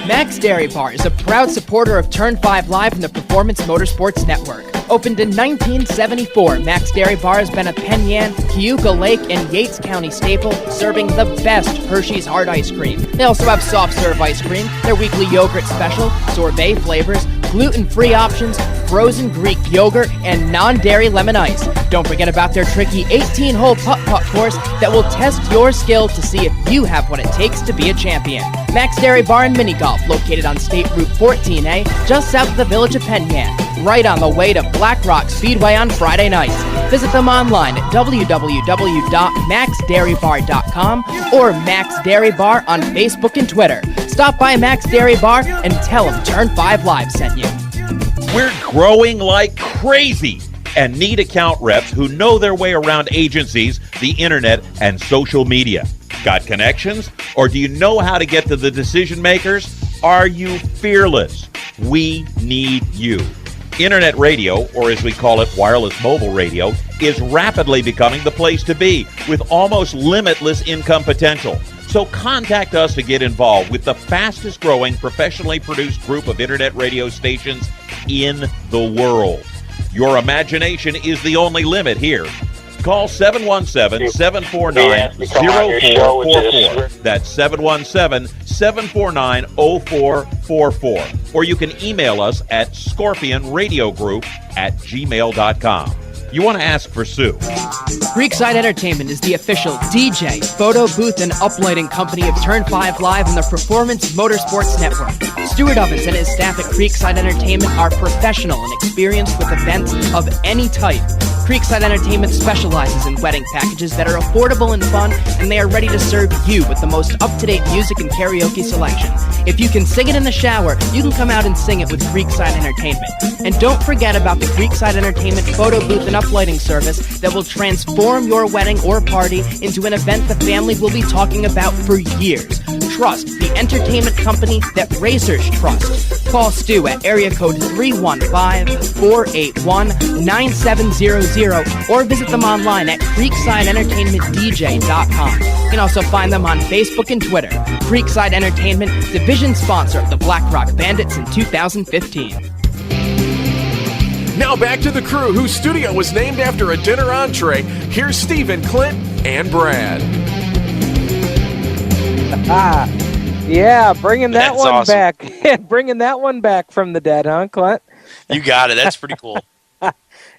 Max Dairy Bar is a proud supporter of Turn 5 Live and the Performance Motorsports Network. Opened in 1974, Max Dairy Bar has been a Penn Yan, Cayuga Lake, and Yates County staple, serving the best Hershey's hard ice cream. They also have soft serve ice cream, their weekly yogurt special, sorbet flavors, gluten-free options, frozen Greek yogurt, and non-dairy lemon ice. Don't forget about their tricky 18-hole putt-putt course that will test your skill to see if you have what it takes to be a champion. Max Dairy Bar and Mini Golf, located on State Route 14A, just south of the village of Penn Yan, right on the way to Black Rock Speedway on Friday nights. Visit them online at www.maxdairybar.com or Max Dairy Bar on Facebook and Twitter. Stop by Max Dairy Bar and tell them Turn 5 Live sent you. We're growing like crazy and need account reps who know their way around agencies, the internet, and social media. Got connections? Or do you know how to get to the decision makers? Are you fearless? We need you. Internet radio, or as we call it, wireless mobile radio, is rapidly becoming the place to be, with almost limitless income potential. So contact us to get involved with the fastest growing professionally produced group of internet radio stations in the world. Your imagination is the only limit here. Call 717-749-0444. That's 717-749-0444. Or you can email us at scorpionradiogroup@gmail.com. You want to ask for Sue. Creekside Entertainment is the official DJ, photo booth, and uplighting company of Turn 5 Live and the Performance Motorsports Network. Stuart Ovens and his staff at Creekside Entertainment are professional and experienced with events of any type. Creekside Entertainment specializes in wedding packages that are affordable and fun, and they are ready to serve you with the most up-to-date music and karaoke selection. If you can sing it in the shower, you can come out and sing it with Creekside Entertainment. And don't forget about the Creekside Entertainment photo booth and uplighting service that will transform your wedding or party into an event the family will be talking about for years. Trust, the entertainment company that racers trust. Call Stu at area code 315-481-9700 or visit them online at creeksideentertainmentdj.com. You can also find them on Facebook and Twitter. Creekside Entertainment, division sponsor of the Black Rock Bandits in 2015. Now back to the crew whose studio was named after a dinner entree. Here's Stephen, Clint, and Brad. Yeah, bringing that That's one awesome. back. Bringing that one back from the dead, huh, Clint? You got it. That's pretty cool.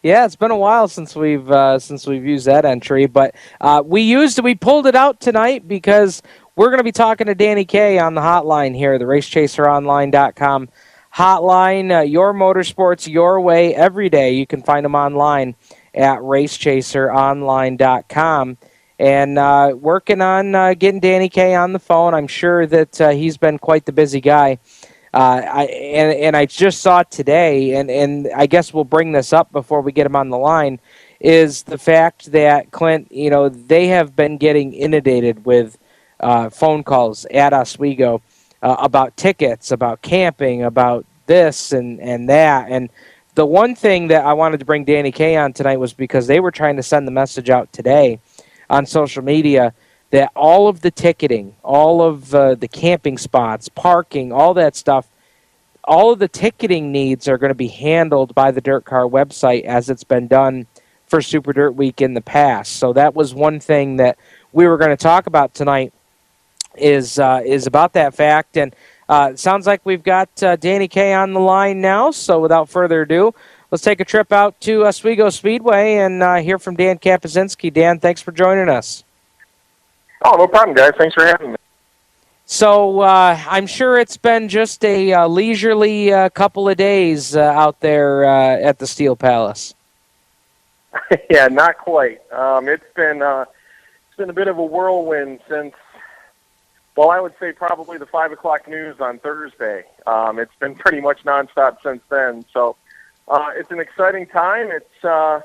Yeah, it's been a while since we've used that entry, but we pulled it out tonight because we're going to be talking to Danny Kaye on the hotline here, the RaceChaserOnline.com hotline. Your motorsports your way every day. You can find them online at RaceChaserOnline.com. And working on getting Danny Kaye on the phone. I'm sure that he's been quite the busy guy. I just saw it today, and I guess we'll bring this up before we get him on the line, is the fact that, Clint, they have been getting inundated with phone calls at Oswego about tickets, about camping, about this and that. And the one thing that I wanted to bring Danny Kaye on tonight was because they were trying to send the message out today on social media that all of the ticketing, all of the camping spots, parking, all that stuff, all of the ticketing needs are going to be handled by the Dirt Car website as it's been done for Super Dirt Week in the past. So that was one thing that we were going to talk about tonight is about that fact. And it sounds like we've got Danny Kaye on the line now. So without further ado, let's take a trip out to Oswego Speedway and hear from Dan Kapuscinski. Dan, thanks for joining us. Oh, no problem, guys. Thanks for having me. So I'm sure it's been just a leisurely couple of days out there at the Steel Palace. Yeah, not quite. It's been a bit of a whirlwind since, well, I would say probably the 5 o'clock news on Thursday. It's been pretty much nonstop since then. So it's an exciting time. It's not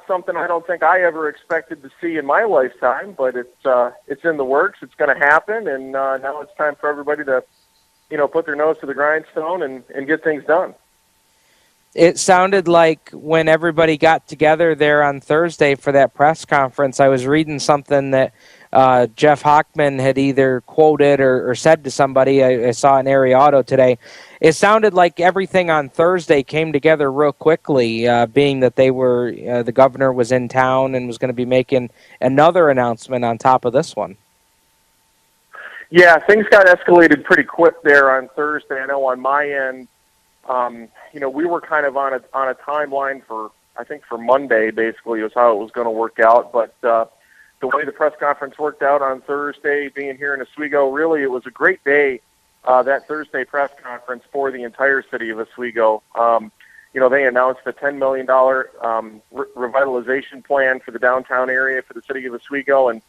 something I don't think I ever expected to see in my lifetime, but it's in the works. It's going to happen, and now it's time for everybody to, put their nose to the grindstone and get things done. It sounded like when everybody got together there on Thursday for that press conference, I was reading something that Jeff Hockman had either quoted or said to somebody. I saw in Area Auto today. It sounded like everything on Thursday came together real quickly, being that they were the governor was in town and was going to be making another announcement on top of this one. Yeah, things got escalated pretty quick there on Thursday. I know on my end, we were kind of on a timeline for Monday, basically, was how it was going to work out. But the way the press conference worked out on Thursday, being here in Oswego, really it was a great day, that Thursday press conference for the entire city of Oswego. They announced a $10 million revitalization plan for the downtown area for the city of Oswego, and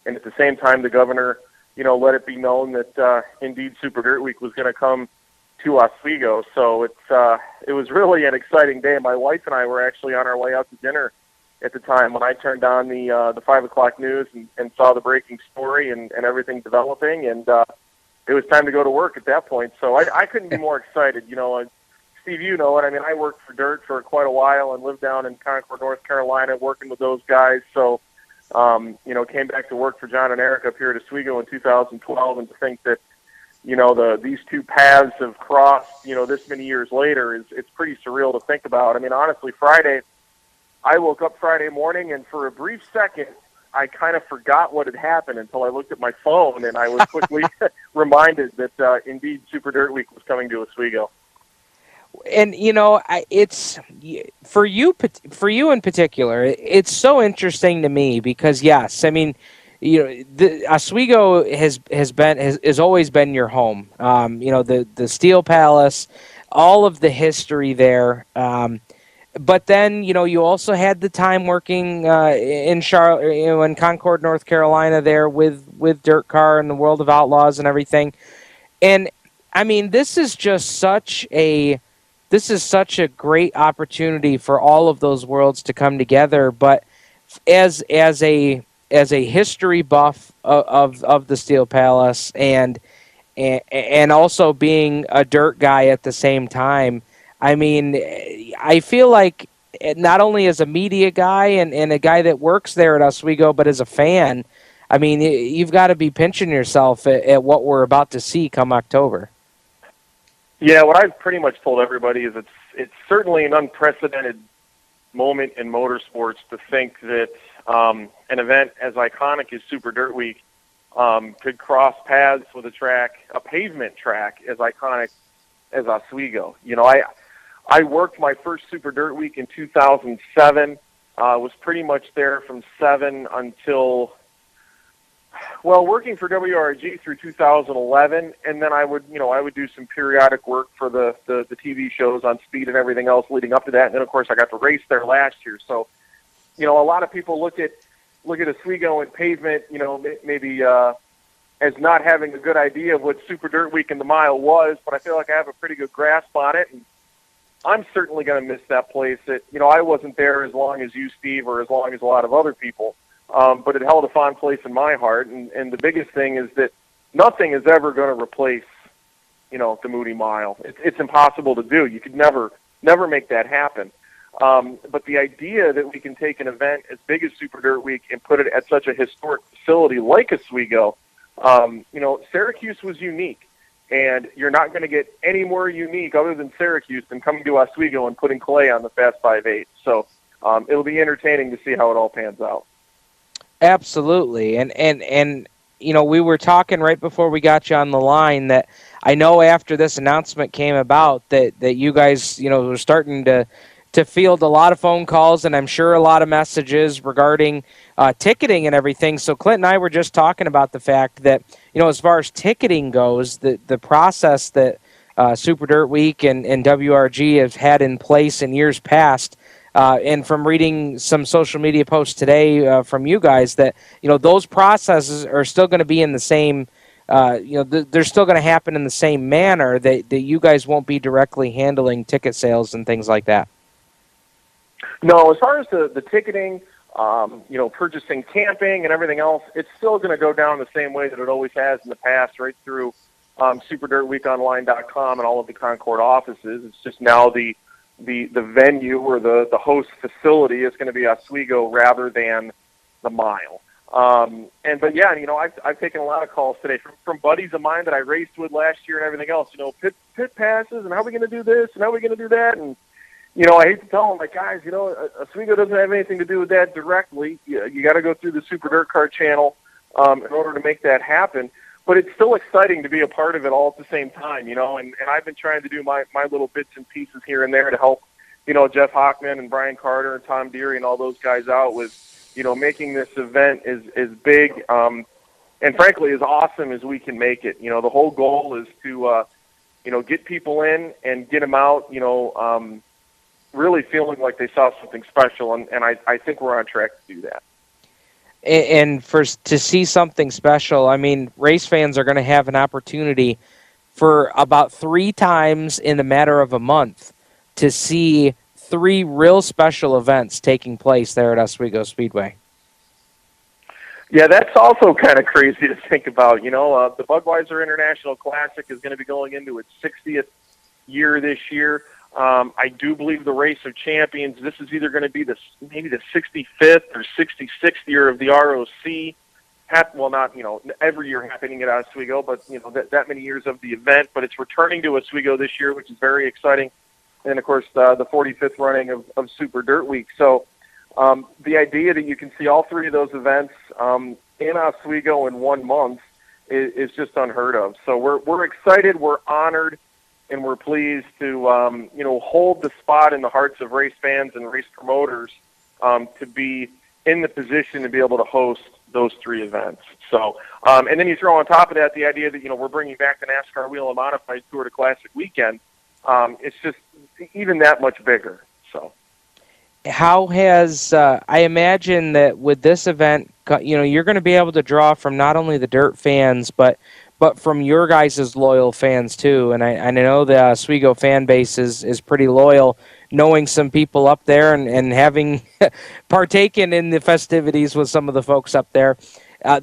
at the same time the governor, let it be known that indeed Super Dirt Week was going to come to Oswego. So it was really an exciting day. My wife and I were actually on our way out to dinner at the time when I turned on the 5 o'clock news and saw the breaking story and everything developing, and it was time to go to work at that point. So I couldn't be more excited. Steve, you know it. I mean, I worked for Dirt for quite a while and lived down in Concord, North Carolina, working with those guys. So, came back to work for John and Eric up here at Oswego in 2012, and to think that these two paths have crossed, this many years later it's pretty surreal to think about. I mean, honestly, I woke up Friday morning, and for a brief second, I kind of forgot what had happened until I looked at my phone, and I was quickly reminded that indeed Super Dirt Week was coming to Oswego. And it's for you in particular. It's so interesting to me because yes, I mean, the Oswego has always been your home. The Steel Palace, all of the history there. But then you also had the time working in Charlotte, in Concord, North Carolina, there with Dirt Car and the World of Outlaws and everything. And I mean, this is such a great opportunity for all of those worlds to come together. But as a as a history buff of the Steel Palace and also being a dirt guy at the same time. I mean, I feel like not only as a media guy and a guy that works there at Oswego, but as a fan, I mean, you've got to be pinching yourself at what we're about to see come October. Yeah, what I've pretty much told everybody is it's certainly an unprecedented moment in motorsports to think that an event as iconic as Super Dirt Week could cross paths with a pavement track as iconic as Oswego. You know, I worked my first Super Dirt Week in 2007. Was pretty much there from 7 until, well, working for WRG through 2011, and then I would do some periodic work for the TV shows on Speed and everything else leading up to that. And then, of course, I got to race there last year. So, you know, a lot of people look at Oswego and pavement, you know, maybe as not having a good idea of what Super Dirt Week in the mile was, but I feel like I have a pretty good grasp on it, and I'm certainly going to miss that place. I wasn't there as long as you, Steve, or as long as a lot of other people, but it held a fond place in my heart, and the biggest thing is that nothing is ever going to replace, you know, the Moody Mile. It's impossible to do. You could never make that happen. But the idea that we can take an event as big as Super Dirt Week and put it at such a historic facility like Oswego, you know, Syracuse was unique, and you're not going to get any more unique other than Syracuse than coming to Oswego and putting clay on the Fast 5.8. So it'll be entertaining to see how it all pans out. Absolutely, and you know, we were talking right before we got you on the line that I know after this announcement came about that you guys, you know, were starting to field a lot of phone calls, and I'm sure a lot of messages regarding ticketing and everything. So Clint and I were just talking about the fact that, you know, as far as ticketing goes, the process that Super Dirt Week and WRG have had in place in years past, and from reading some social media posts today from you guys, that, you know, those processes are still going to be in the same, you know, they're still going to happen in the same manner, that you guys won't be directly handling ticket sales and things like that. No, as far as the ticketing, you know, purchasing camping and everything else, it's still going to go down the same way that it always has in the past, right through SuperDirtWeekOnline.com and all of the Concord offices. It's just now the venue or the host facility is going to be Oswego rather than the mile. But yeah, you know, I've taken a lot of calls today from buddies of mine that I raced with last year and everything else. You know, pit passes and how are we going to do this and how are we going to do that, and you know, I hate to tell them, like, guys, you know, Oswego doesn't have anything to do with that directly. You got to go through the Super Dirt Car channel in order to make that happen. But it's still exciting to be a part of it all at the same time, you know. And I've been trying to do my little bits and pieces here and there to help, you know, Jeff Hockman and Brian Carter and Tom Deary and all those guys out with, you know, making this event as big and, frankly, as awesome as we can make it. You know, the whole goal is to, you know, get people in and get them out, you know, really feeling like they saw something special, and I think we're on track to do that. And to see something special, I mean, race fans are going to have an opportunity for about 3 times in the matter of a month to see 3 real special events taking place there at Oswego Speedway. Yeah, that's also kind of crazy to think about. You know, the Budweiser International Classic is going to be going into its 60th year this year. I do believe the Race of Champions, this is either going to be maybe the 65th or 66th year of the ROC. Well, not, you know, every year happening at Oswego, but, you know, that many years of the event. But it's returning to Oswego this year, which is very exciting. And, of course, the 45th running of Super Dirt Week. So the idea that you can see all 3 of those events in Oswego in 1 month is just unheard of. So we're excited, we're honored, and we're pleased to, you know, hold the spot in the hearts of race fans and race promoters to be in the position to be able to host those 3 events. So, and then you throw on top of that the idea that, you know, we're bringing back the NASCAR Wheel and Modified Tour to Classic Weekend. It's just even that much bigger. So, how has I imagine that with this event, you know, you're going to be able to draw from not only the dirt fans, but from your guys' loyal fans too. And I know the Oswego fan base is pretty loyal knowing some people up there and having partaken in the festivities with some of the folks up there.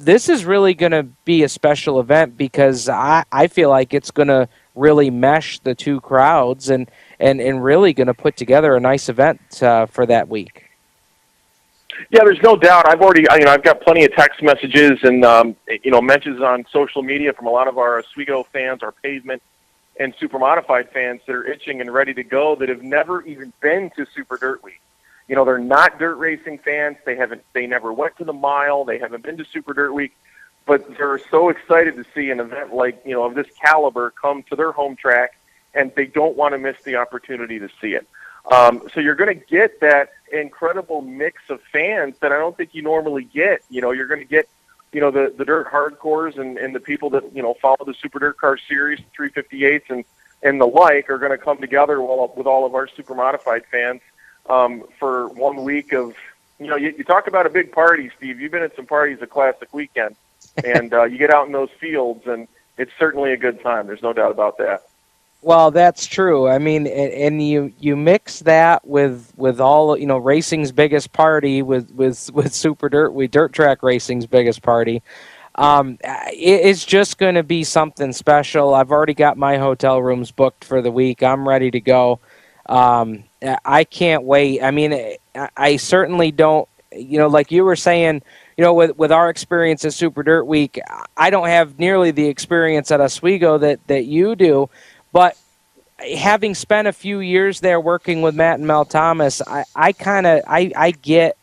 This is really going to be a special event because I feel like it's going to really mesh the two crowds and really going to put together a nice event for that week. Yeah, there's no doubt. I've got plenty of text messages and mentions on social media from a lot of our Oswego fans, our pavement and super modified fans that are itching and ready to go that have never even been to Super Dirt Week. They're not dirt racing fans. They never went to the mile. They haven't been to Super Dirt Week, but they're so excited to see an event like, of this caliber come to their home track, and they don't want to miss the opportunity to see it. So you're going to get that incredible mix of fans that I don't think you normally get. You're going to get, the dirt hardcores and the people that, follow the Super Dirt Car Series, 358s and the like are going to come together with all of our super modified fans for 1 week of, you talk about a big party, Steve. You've been at some parties at Classic Weekend, and you get out in those fields, and it's certainly a good time. There's no doubt about that. Well, that's true. I mean, and you mix that with all, racing's biggest party with Super Dirt Track Racing's biggest party. It's just going to be something special. I've already got my hotel rooms booked for the week. I'm ready to go. I can't wait. I mean, I certainly don't, like you were saying, with our experience at Super Dirt Week, I don't have nearly the experience at Oswego that you do. But having spent a few years there working with Matt and Mel Thomas, I get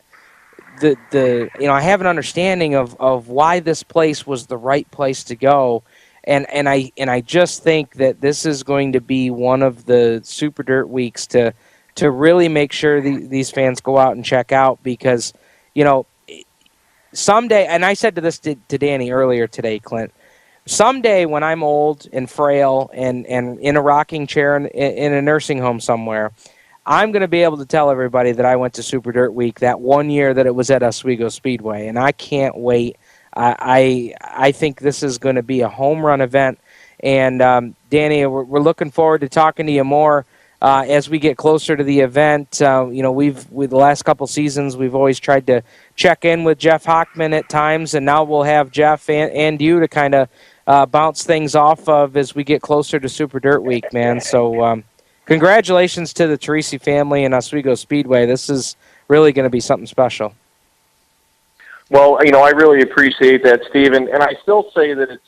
the I have an understanding of why this place was the right place to go, and I just think that this is going to be one of the Super Dirt Weeks to really make sure these fans go out and check out, because someday, and I said this to Danny earlier today, Clint. Someday when I'm old and frail and in a rocking chair in a nursing home somewhere, I'm going to be able to tell everybody that I went to Super Dirt Week that 1 year that it was at Oswego Speedway, and I can't wait. I think this is going to be a home run event, and Danny, we're looking forward to talking to you more as we get closer to the event. With the last couple seasons, we've always tried to check in with Jeff Hockman at times, and now we'll have Jeff and you to kind of bounce things off of as we get closer to Super Dirt Week, man. So congratulations to the Teresi family and Oswego Speedway. This is really going to be something special. Well, I really appreciate that, Steve, and I still say that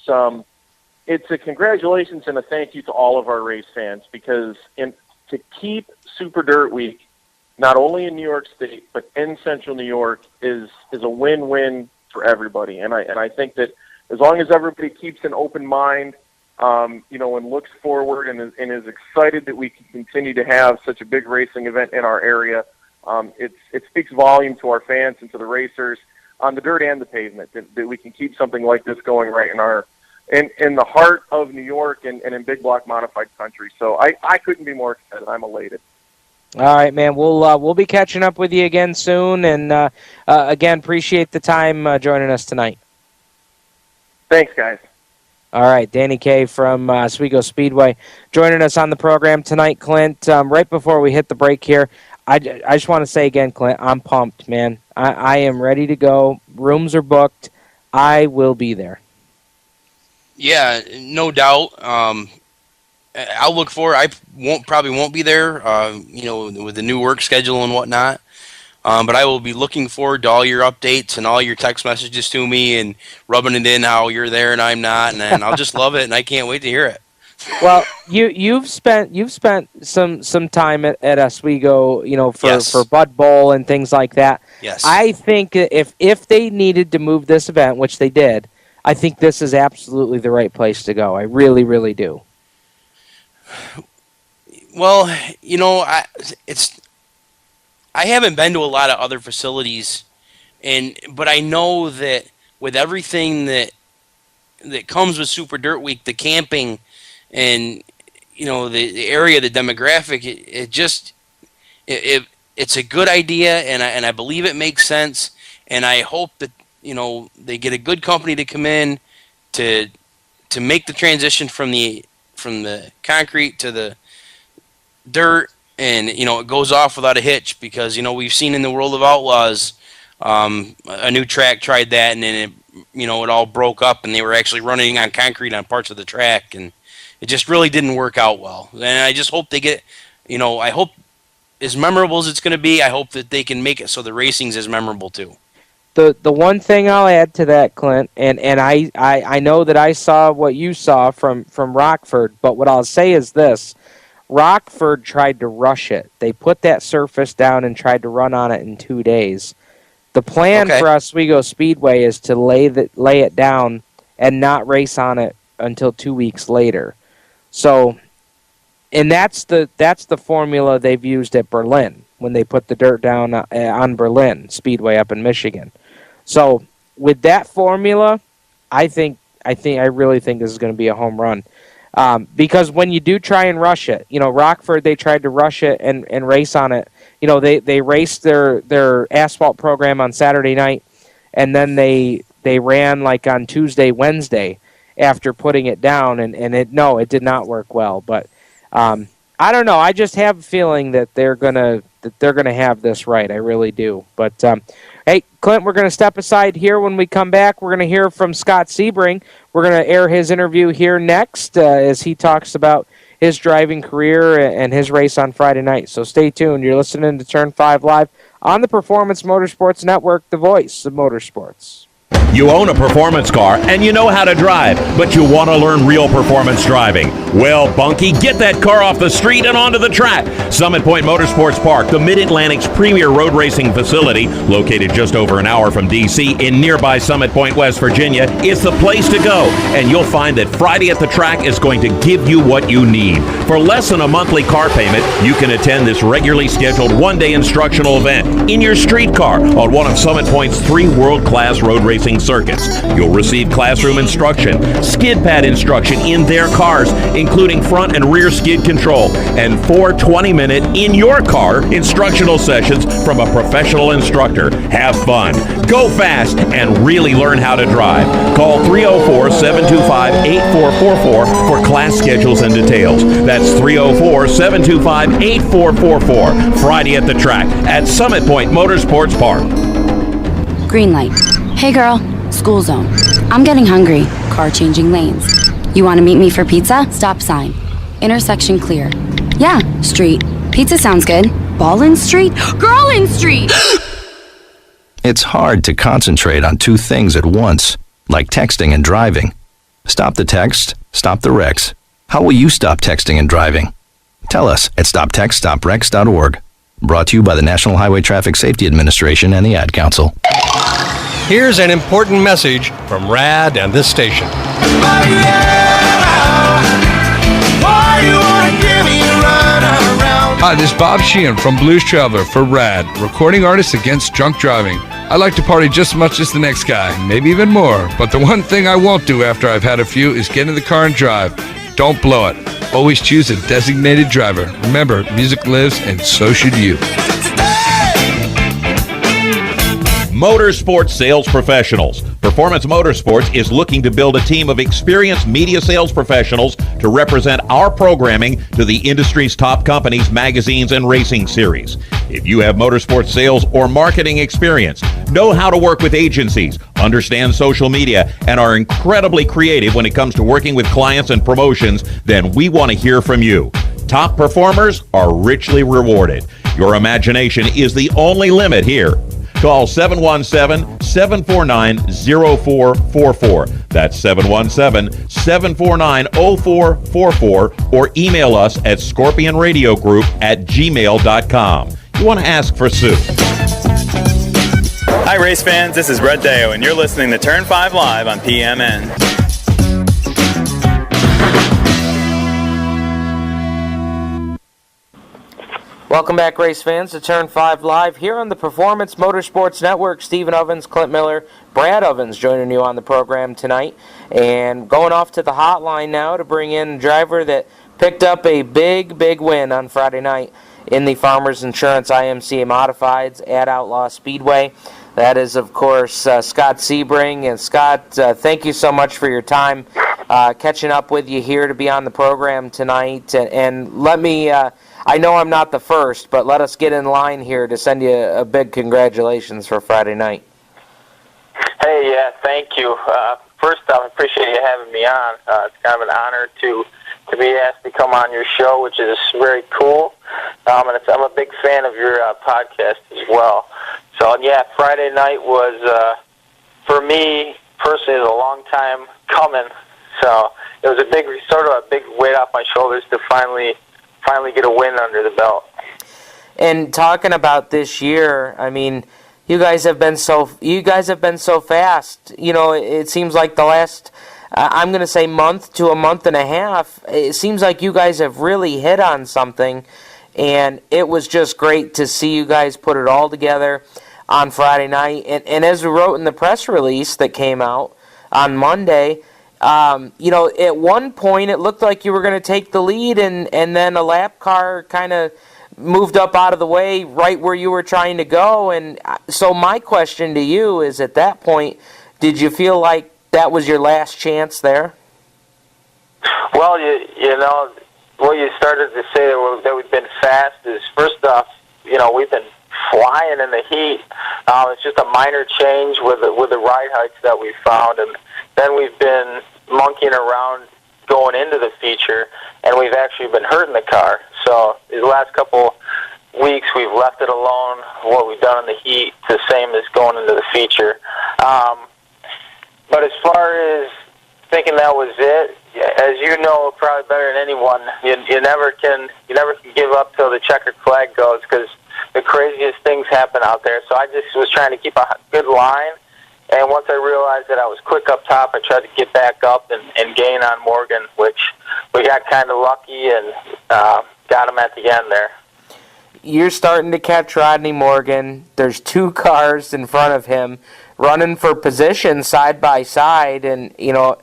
it's a congratulations and a thank you to all of our race fans, because to keep Super Dirt Week not only in New York State but in Central New York is a win-win for everybody, and I think that as long as everybody keeps an open mind, and looks forward and is excited that we can continue to have such a big racing event in our area, it speaks volume to our fans and to the racers on the dirt and the pavement that we can keep something like this going right in the heart of New York and in big block modified country. So I couldn't be more excited. I'm elated. All right, man. We'll be catching up with you again soon, and again, appreciate the time joining us tonight. Thanks, guys. All right, Danny Kaye from Oswego Speedway joining us on the program tonight, Clint. Right before we hit the break here, I just want to say again, Clint, I'm pumped, man. I am ready to go. Rooms are booked. I will be there. Yeah, no doubt. I'll look for it. I probably won't be there, with the new work schedule and whatnot. But I will be looking forward to all your updates and all your text messages to me and rubbing it in how you're there and I'm not, and I'll just love it, and I can't wait to hear it. Well, you've spent some time at Oswego, for Bud Bowl and things like that. Yes. I think if they needed to move this event, which they did, I think this is absolutely the right place to go. I really, really do. Well, I haven't been to a lot of other facilities, but I know that with everything that comes with Super Dirt Week, the camping and the area, the demographic, it's a good idea, and I believe it makes sense, and I hope that they get a good company to come in to make the transition from the concrete to the dirt and it goes off without a hitch because we've seen in the World of Outlaws, a new track tried that, and then it all broke up, and they were actually running on concrete on parts of the track, and it just really didn't work out well. And I just hope they get, I hope as memorable as it's going to be, I hope that they can make it so the racing's as memorable too. The one thing I'll add to that, Clint, and I know that I saw what you saw from Rockford, but what I'll say is this. Rockford tried to rush it. They put that surface down and tried to run on it in 2 days. The plan for Oswego Speedway is to lay it down and not race on it until 2 weeks later. So, and that's the formula they've used at Berlin when they put the dirt down on Berlin Speedway up in Michigan. So, with that formula, I really think this is going to be a home run. Because when you do try and rush it, Rockford, they tried to rush it and race on it. They raced their asphalt program on Saturday night, and then they ran like on Tuesday, Wednesday after putting it down, and it did not work well. But I don't know. I just have a feeling that they're gonna have this right. I really do. But hey, Clint, we're gonna step aside here. When we come back, we're gonna hear from Scott Sebring. We're gonna air his interview here next as he talks about his driving career and his race on Friday night. So stay tuned. You're listening to Turn 5 Live on the Performance Motorsports Network, the voice of motorsports. You own a performance car and you know how to drive, but you want to learn real performance driving. Well, Bunky, get that car off the street and onto the track. Summit Point Motorsports Park, the Mid-Atlantic's premier road racing facility, located just over an hour from D.C. in nearby Summit Point, West Virginia, is the place to go. And you'll find that Friday at the track is going to give you what you need. For less than a monthly car payment, you can attend this regularly scheduled one-day instructional event in your street car on one of Summit Point's 3 world-class road racing circuits. You'll receive classroom instruction, skid pad instruction in their cars, including front and rear skid control, and 4 20-minute in-your-car instructional sessions from a professional instructor. Have fun, go fast, and really learn how to drive. Call 304-725-8444 for class schedules and details. That's 304-725-8444. Friday at the track at Summit Point Motorsports Park. Green light. Hey girl, school zone. I'm getting hungry. Car changing lanes. You want to meet me for pizza? Stop sign. Intersection clear. Yeah, street. Pizza sounds good. Ballin' Street? Girlin' Street! It's hard to concentrate on 2 things at once, like texting and driving. Stop the text, stop the wrecks. How will you stop texting and driving? Tell us at stoptextstopwrecks.org. Brought to you by the National Highway Traffic Safety Administration and the Ad Council. Here's an important message from RAD and this station. Hi, this is Bob Sheehan from Blues Traveler for RAD, Recording Artists Against Drunk Driving. I like to party just as much as the next guy, maybe even more. But the one thing I won't do after I've had a few is get in the car and drive. Don't blow it. Always choose a designated driver. Remember, music lives and so should you. Motorsports sales professionals. Performance Motorsports is looking to build a team of experienced media sales professionals to represent our programming to the industry's top companies, magazines, and racing series. If you have motorsports sales or marketing experience, know how to work with agencies, understand social media, and are incredibly creative when it comes to working with clients and promotions, then we want to hear from you. Top performers are richly rewarded. Your imagination is the only limit here. Call 717-749-0444. That's 717-749-0444, or email us at scorpionradiogroup@gmail.com. You want to ask for Sue. Hi, race fans. This is Brett Deo, and you're listening to Turn 5 Live on PMN. Welcome back, race fans, to Turn 5 Live here on the Performance Motorsports Network. Stephen Ovens, Clint Miller, Brad Ovens joining you on the program tonight. And going off to the hotline now to bring in a driver that picked up a big win on Friday night in the Farmers Insurance IMCA Modifieds at Outlaw Speedway. That is, of course, Scott Sebring. And Scott, thank you so much for your time catching up with you here to be on the program tonight. And let me... I know I'm not the first, but let us get in line here to send you a big congratulations for Friday night. Hey, yeah, thank you. First off, I appreciate you having me on. It's kind of an honor to be asked to come on your show, which is very cool. And I'm a big fan of your podcast as well. So, yeah, Friday night was, for me, personally, is a long time coming. So it was sort of a big weight off my shoulders to finally get a win under the belt. And talking about this year, I mean, you guys have been so fast. You know, it seems like the last, I'm going to say month to a month and a half, it seems like you guys have really hit on something, and it was just great to see you guys put it all together on Friday night. And as we wrote in the press release that came out on Monday, you know, at one point it looked like you were going to take the lead, and then a lap car kind of moved up out of the way right where you were trying to go. And so my question to you is, at that point, did you feel like that was your last chance there? Well, you know, what you started to say that we've been fast is, first off, you know, we've been flying in the heat. It's just a minor change with the ride heights that we found, and then we've been monkeying around going into the feature, and we've actually been hurting the car. So these last couple weeks, we've left it alone. What we've done in the heat, the same as going into the feature. But as far as thinking that was it, as you know probably better than anyone, you never can give up till the checkered flag goes, because the craziest things happen out there. So I just was trying to keep a good line, and once I realized that I was quick up top, I tried to get back up and gain on Morgan, which we got kind of lucky and got him at the end there. You're starting to catch Rodney Morgan. There's two cars in front of him running for position side by side, and you know,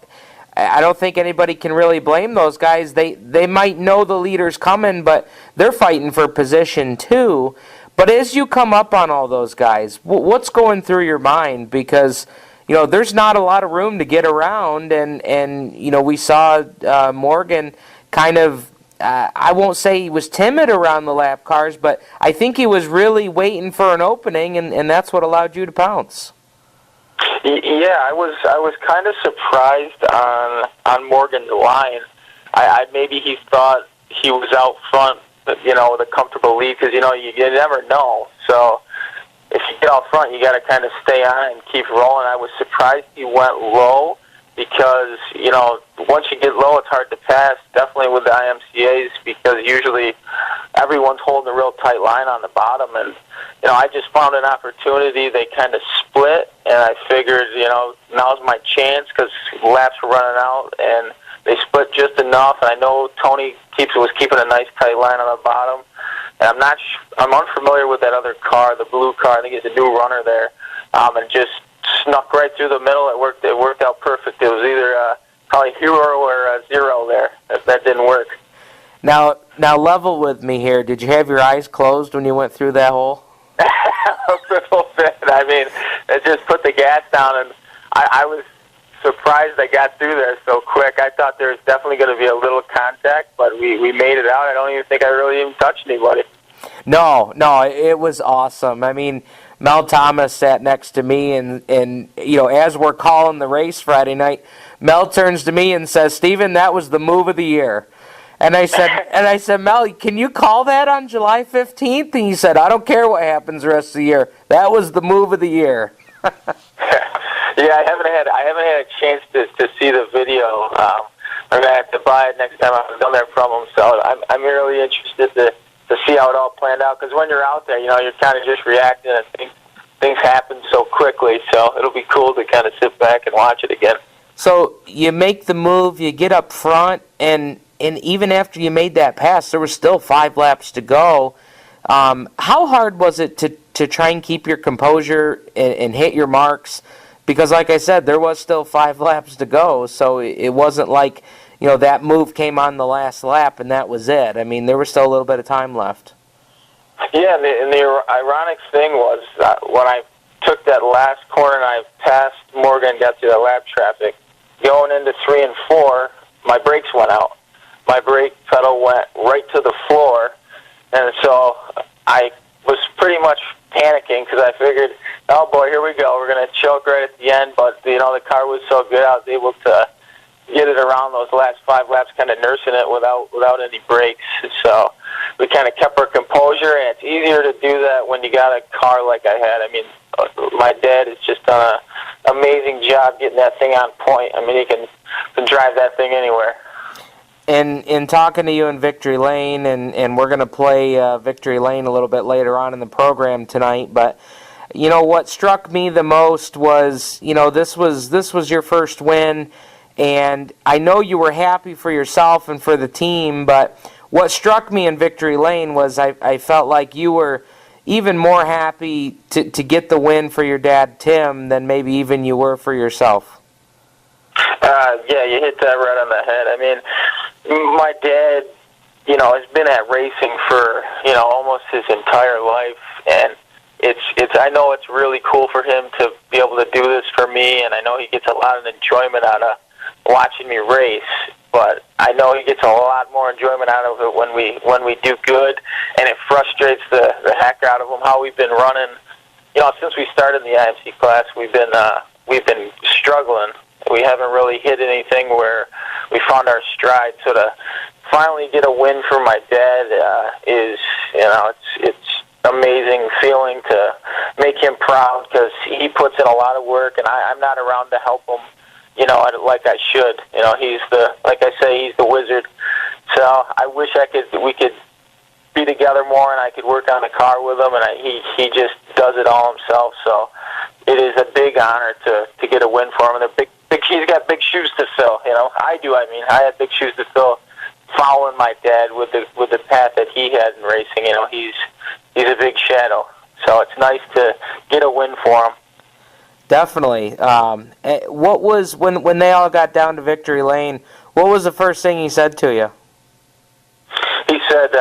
I don't think anybody can really blame those guys. They might know the leader's coming, but they're fighting for position too. But as you come up on all those guys, what's going through your mind? Because, you know, there's not a lot of room to get around, and you know, we saw Morgan kind of, I won't say he was timid around the lap cars, but I think he was really waiting for an opening, and that's what allowed you to pounce. Yeah, I was kind of surprised on Morgan's line. I maybe he thought he was out front, you know, with a comfortable lead, because, you know, you never know. So if you get out front, you got to kind of stay on it and keep rolling. I was surprised he went low, because, you know, once you get low, it's hard to pass, definitely with the IMCAs, because usually everyone's holding a real tight line on the bottom. And, you know, I just found an opportunity. They kind of split, and I figured, you know, now's my chance, because laps were running out, and they split just enough. And I know Tony was keeping a nice tight line on the bottom. And I'm unfamiliar with that other car, the blue car. I think it's a new runner there, and just snuck right through the middle. It worked out perfect. It was either probably hero or zero there. That didn't work. Now level with me here. Did you have your eyes closed when you went through that hole? A little bit. I mean, it just put the gas down, and I was surprised I got through there so quick. I thought there was definitely going to be a little contact, but we made it out. I don't even think I really even touched anybody. No, it was awesome. I mean, Mel Thomas sat next to me, and you know, as we're calling the race Friday night, Mel turns to me and says, "Steven, that was the move of the year." And I said, Mel, can you call that on July 15th? And he said, "I don't care what happens the rest of the year. That was the move of the year." Yeah, I haven't had a chance to see the video. I'm gonna have to buy it next time I'm down there from him. So I'm really interested to see how it all planned out. Because when you're out there, you know, you're kind of just reacting, and things happen so quickly. So it'll be cool to kind of sit back and watch it again. So you make the move, you get up front, and even after you made that pass, there was still 5 laps to go. How hard was it to try and keep your composure and hit your marks? Because, like I said, there was still 5 laps to go, so it wasn't like, you know, that move came on the last lap and that was it. I mean, there was still a little bit of time left. Yeah, and the ironic thing was when I took that last corner and I passed Morgan and got through the lap traffic, going into 3 and 4, my brakes went out. My brake pedal went right to the floor, And so I was pretty much panicking because I figured, oh boy, here we go. We're going to choke right at the end. But, the car was so good, I was able to get it around those last 5 laps, kind of nursing it without any breaks. So we kind of kept our composure, and it's easier to do that when you got a car like I had. I mean, my dad has just done an amazing job getting that thing on point. I mean, he can drive that thing anywhere. And in talking to you in Victory Lane, and we're going to play Victory Lane a little bit later on in the program tonight, but what struck me the most was, this was your first win, and I know you were happy for yourself and for the team, but what struck me in Victory Lane was I felt like you were even more happy to get the win for your dad, Tim, than maybe even you were for yourself. Yeah, you hit that right on the head. I mean, my dad, has been at racing for, almost his entire life, and I know it's really cool for him to be able to do this for me, and I know he gets a lot of enjoyment out of watching me race, but I know he gets a lot more enjoyment out of it when we do good, and it frustrates the heck out of him how we've been running. Since we started in the IMC class, we've been struggling. We haven't really hit anything where we found our stride. So to finally get a win for my dad is, it's amazing feeling to make him proud because he puts in a lot of work, and I'm not around to help him, like I should. He's like I say, he's the wizard. So I wish we could be together more, and I could work on the car with him, and he just does it all himself. So it is a big honor to get a win for him. And he's got big shoes to fill. I had big shoes to fill following my dad with the path that he had in racing. He's a big shadow. So it's nice to get a win for him. Definitely. What was when they all got down to Victory Lane? What was the first thing he said to you? He said,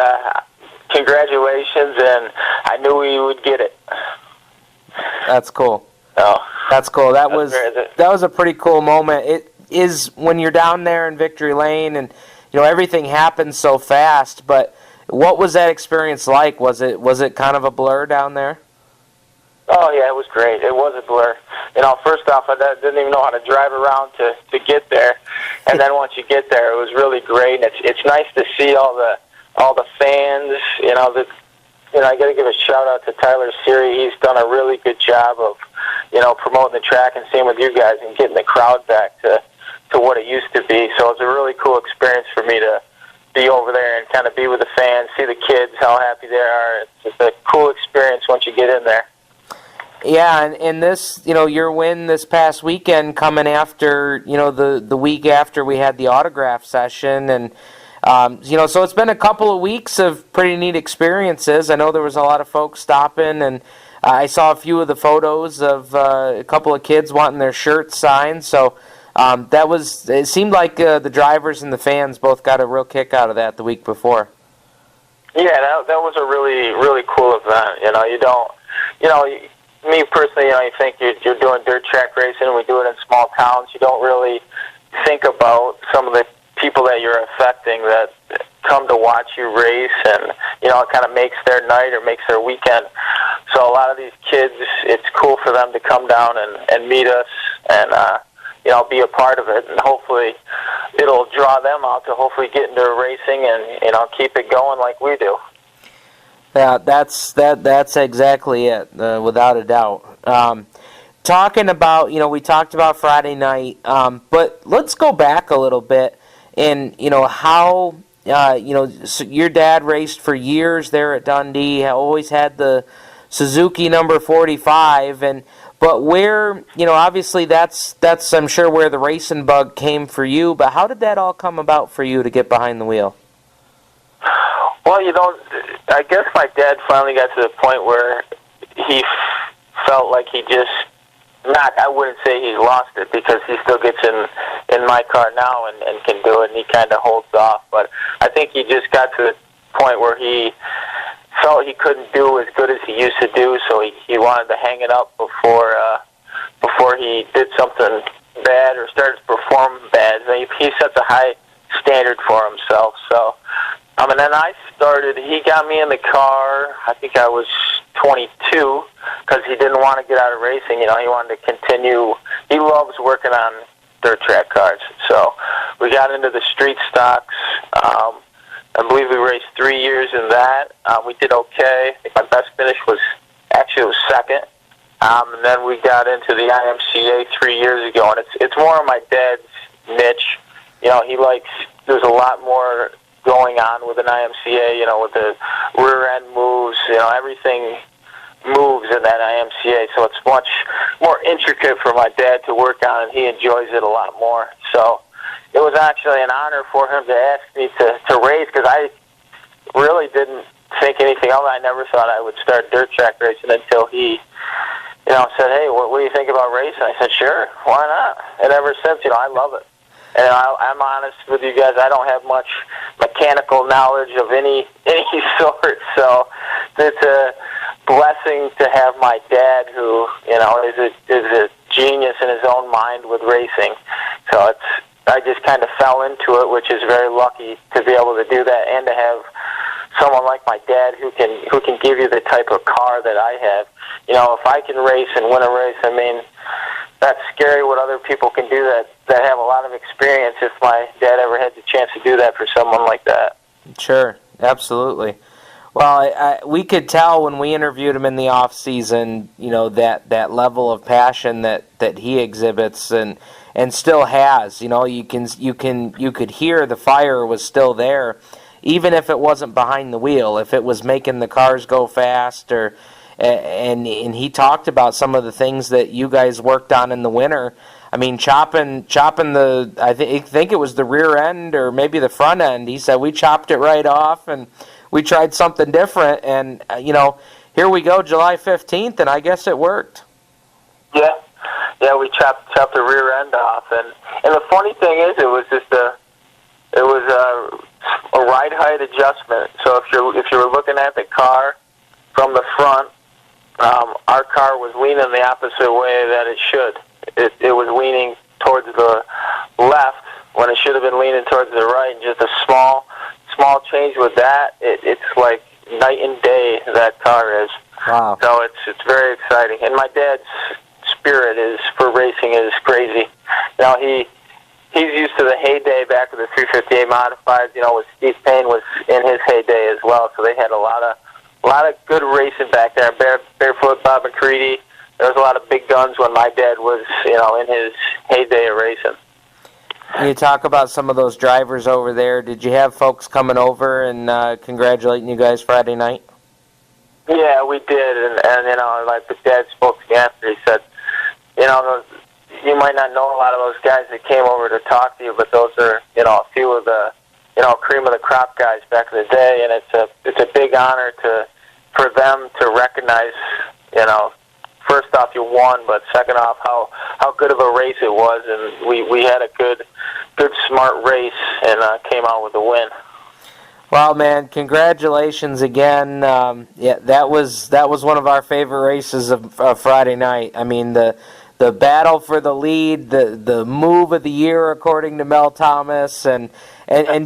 "Congratulations," and I knew he would get it. That's cool. Oh, that's cool. That was a pretty cool moment. It is when you're down there in Victory Lane, and everything happens so fast. But what was that experience like? Was it kind of a blur down there? Oh yeah, it was great. It was a blur. First off, I didn't even know how to drive around to get there, and then once you get there, it was really great. And it's nice to see all the fans. I got to give a shout out to Tyler Seary. He's done a really good job of promoting the track, and same with you guys, and getting the crowd back to what it used to be. So it's a really cool experience for me to be over there and kind of be with the fans, see the kids, how happy they are. It's just a cool experience once you get in there. Yeah, and this, your win this past weekend coming after, the week after we had the autograph session, and so it's been a couple of weeks of pretty neat experiences. I know there was a lot of folks stopping, and I saw a few of the photos of a couple of kids wanting their shirts signed. So it seemed like the drivers and the fans both got a real kick out of that the week before. Yeah, that was a really, really cool event. Me personally, you think you're doing dirt track racing, and we do it in small towns. You don't really think about some of the people that you're affecting that come to watch you race, and it kind of makes their night or makes their weekend. So a lot of these kids, it's cool for them to come down and meet us and be a part of it, and hopefully it'll draw them out to hopefully get into racing and keep it going like we do. Yeah, that's exactly it, without a doubt. Talking about, we talked about Friday night, but let's go back a little bit. And, how, so your dad raced for years there at Dundee, always had the Suzuki number 45, but where, obviously that's I'm sure where the racing bug came for you, but how did that all come about for you to get behind the wheel? Well, I guess my dad finally got to the point where he felt like he just, I wouldn't say he's lost it, because he still gets in my car now and can do it, and he kind of holds off. But I think he just got to the point where he felt he couldn't do as good as he used to do, so he wanted to hang it up before he did something bad or started to perform bad. He sets a high standard for himself, so And then I started, he got me in the car, I think I was 22, because he didn't want to get out of racing. He wanted to continue. He loves working on dirt track cars. So we got into the street stocks. I believe we raced 3 years in that. We did okay. I think my best finish was second. And then we got into the IMCA 3 years ago, and it's more of my dad's niche. He likes, there's a lot more going on with an IMCA, with the rear end moves, everything moves in that IMCA, so it's much more intricate for my dad to work on, and he enjoys it a lot more. So it was actually an honor for him to ask me to race, because I really didn't think anything of it. I never thought I would start dirt track racing until he, said, hey, what do you think about racing? I said, sure, why not? And ever since, I love it. And I'm honest with you guys, I don't have much mechanical knowledge of any sort, so it's a blessing to have my dad, who is a genius in his own mind with racing. So I just kind of fell into it, which is very lucky to be able to do that, and to have someone like my dad who can give you the type of car that I have. If I can race and win a race, I mean, that's scary what other people can do that have a lot of experience, if my dad ever had the chance to do that for someone like that. Sure, absolutely. Well, we could tell when we interviewed him in the off season, that level of passion that he exhibits and still has. You could hear the fire was still there, even if it wasn't behind the wheel. If it was making the cars go fast, and he talked about some of the things that you guys worked on in the winter. I mean, chopping the, I think it was the rear end or maybe the front end. He said we chopped it right off and we tried something different. And here we go, July 15th, and I guess it worked. Yeah, we chopped the rear end off, and the funny thing is, it was a ride height adjustment. So if you were looking at the car from the front, our car was leaning the opposite way that it should. It was leaning towards the left when it should have been leaning towards the right. And just a small change with that, it's like night and day, that car is. Wow. So it's very exciting. And my dad's spirit for racing is crazy. He's used to the heyday back of the 358 modifieds. With Steve Payne was in his heyday as well. So they had a lot of good racing back there. Barefoot Bob McCready. There was a lot of big guns when my dad was, in his heyday of racing. You talk about some of those drivers over there. Did you have folks coming over and congratulating you guys Friday night? Yeah, we did, and like the dad spoke to me after. He said, you might not know a lot of those guys that came over to talk to you, but those are, a few of the, cream of the crop guys back in the day, and it's a big honor for them to recognize, first off you won, but second off how good of a race it was, and we had a good smart race and came out with a win. Well, man, congratulations again. That was one of our favorite races of Friday night. I mean, the battle for the lead, the move of the year according to Mel Thomas, and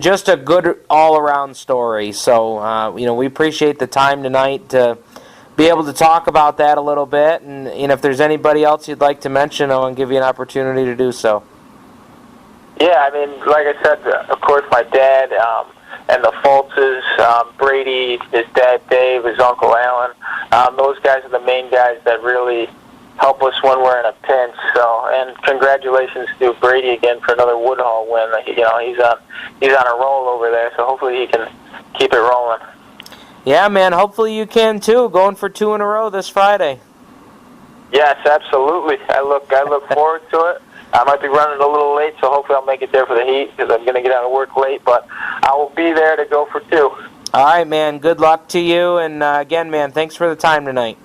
just a good all-around story. So, we appreciate the time tonight to be able to talk about that a little bit. And if there's anybody else you'd like to mention, I want to give you an opportunity to do so. Yeah, I mean, like I said, of course, my dad and the Fultzes, Brady, his dad Dave, his uncle Alan, those guys are the main guys that really help us when we're in a pinch. So, and congratulations to Brady again for another Woodhall win. He's on a roll over there, so hopefully he can keep it rolling. Yeah, man, hopefully you can too, going for 2 in a row this Friday. Yes, absolutely. I look forward to it. I might be running a little late, so hopefully I'll make it there for the heat, because I'm going to get out of work late, but I will be there to go for 2. All right, man, good luck to you, and again, man, thanks for the time tonight.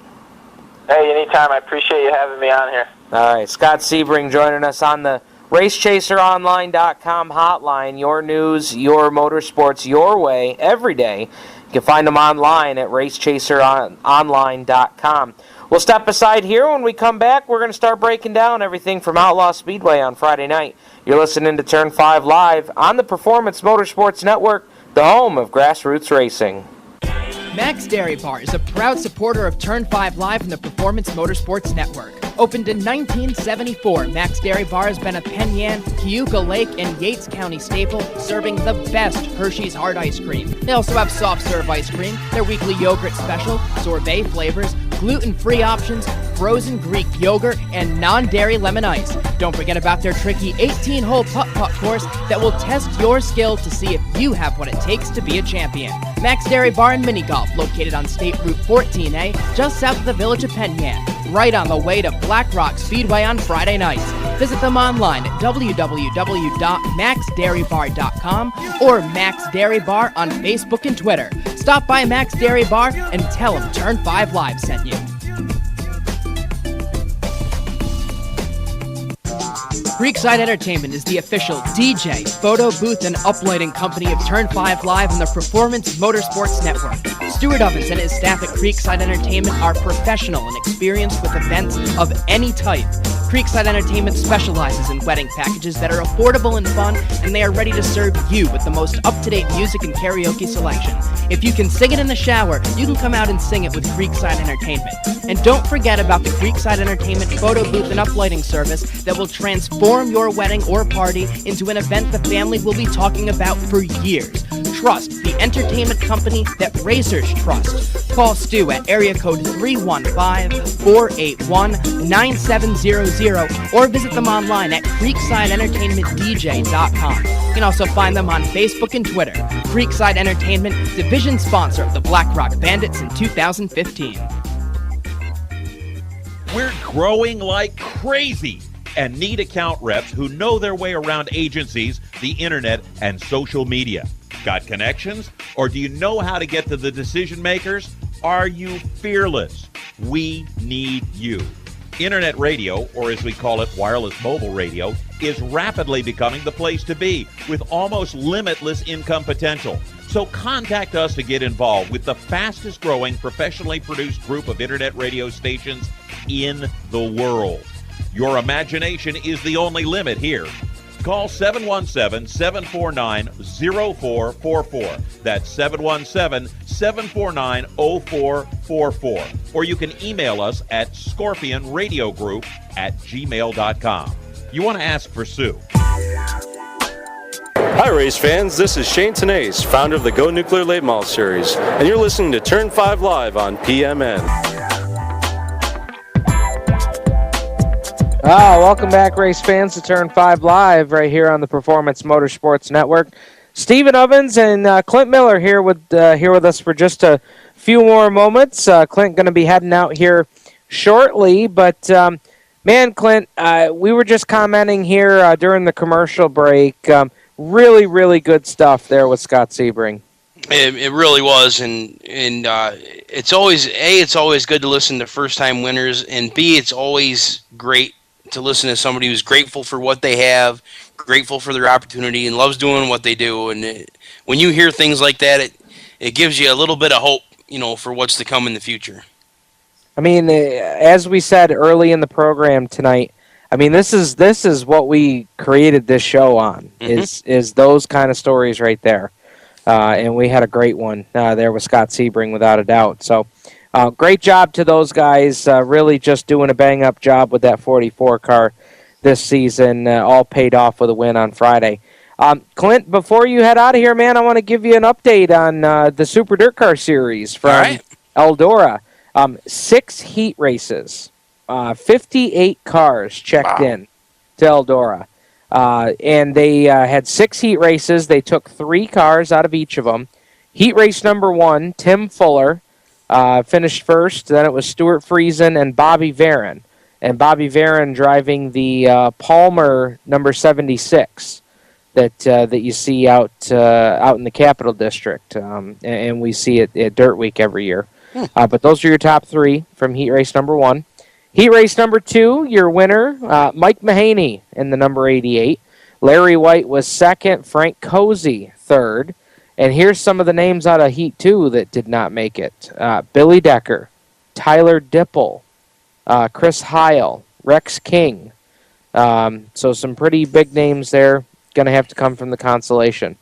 Hey, anytime. I appreciate you having me on here. All right, Scott Sebring joining us on the RaceChaserOnline.com hotline. Your news, your motorsports, your way, every day. You can find them online at RaceChaserOnline.com. We'll step aside here. When we come back, we're going to start breaking down everything from Outlaw Speedway on Friday night. You're listening to Turn 5 Live on the Performance Motorsports Network, the home of grassroots racing. Max Dairy Bar is a proud supporter of Turn 5 Live and the Performance Motorsports Network. Opened in 1974, Max Dairy Bar has been a Penn Yan, Cayuga Lake, and Yates County staple, serving the best Hershey's hard ice cream. They also have soft serve ice cream, their weekly yogurt special, sorbet flavors, gluten-free options, frozen Greek yogurt, and non-dairy lemon ice. Don't forget about their tricky 18-hole putt-putt course that will test your skill to see if you have what it takes to be a champion. Max Dairy Bar and Mini Golf, located on State Route 14A, just south of the village of Penn Yan, right on the way to Black Rock Speedway on Friday nights. Visit them online at www.maxdairybar.com or Max Dairy Bar on Facebook and Twitter. Stop by Max Dairy Bar and tell them Turn 5 Live sent you. Creekside Entertainment is the official DJ, photo booth, and uplighting company of Turn 5 Live and the Performance Motorsports Network. Stuart Ovens and his staff at Creekside Entertainment are professional and experienced with events of any type. Creekside Entertainment specializes in wedding packages that are affordable and fun, and they are ready to serve you with the most up-to-date music and karaoke selection. If you can sing it in the shower, you can come out and sing it with Creekside Entertainment. And don't forget about the Creekside Entertainment photo booth and uplighting service that will transform your wedding or party into an event the family will be talking about for years. Trust the entertainment company that racers trust. Call Stu at area code 315-481-9700 or visit them online at creeksideentertainmentdj.com. You can also find them on Facebook and Twitter. Creekside Entertainment, division sponsor of the Black Rock Bandits in 2015. We're growing like crazy and need account reps who know their way around agencies, the internet, and social media. Got connections? Or do you know how to get to the decision makers? Are you fearless? We need you. Internet radio, or as we call it, wireless mobile radio, is rapidly becoming the place to be with almost limitless income potential. So contact us to get involved with the fastest growing professionally produced group of internet radio stations in the world. Your imagination is the only limit here. Call 717-749-0444. That's 717-749-0444. Or you can email us at scorpionradiogroup@gmail.com. You want to ask for Sue. Hi, race fans. This is Shane Tenase, founder of the Go Nuclear Late Model Series, and you're listening to Turn 5 Live on PMN. Welcome back, race fans, to Turn 5 Live right here on the Performance Motorsports Network. Stephen Ovens and Clint Miller here with us for just a few more moments. Clint going to be heading out here shortly, but man, Clint, we were just commenting here during the commercial break. Really, really good stuff there with Scott Sebring. It really was, and it's always good to listen to first-time winners, and B, it's always great to listen to somebody who's grateful for what they have, grateful for their opportunity, and loves doing what they do. And when you hear things like that, it gives you a little bit of hope, for what's to come in the future. I mean, as we said early in the program tonight, I mean, this is what we created this show on, is those kind of stories right there. And we had a great one there with Scott Sebring, without a doubt. So great job to those guys, really just doing a bang-up job with that 44 car this season, all paid off with a win on Friday. Clint, before you head out of here, man, I want to give you an update on the Super Dirt Car Series from Eldora. 6 heat races, 58 cars checked in to Eldora. And they had 6 heat races. They took 3 cars out of each of them. Heat race number 1, Tim Fuller finished first. Then it was Stuart Friesen and Bobby Varon. And Bobby Varon driving the Palmer number 76 that you see out in the Capital District. And we see it at Dirt Week every year. But those are your top 3 from heat race number 1. Heat race number 2, your winner, Mike Mahaney in the number 88. Larry White was second. Frank Cozy third. And here's some of the names out of Heat 2 that did not make it. Billy Decker, Tyler Dipple, Chris Heil, Rex King. So some pretty big names there. Going to have to come from the consolation.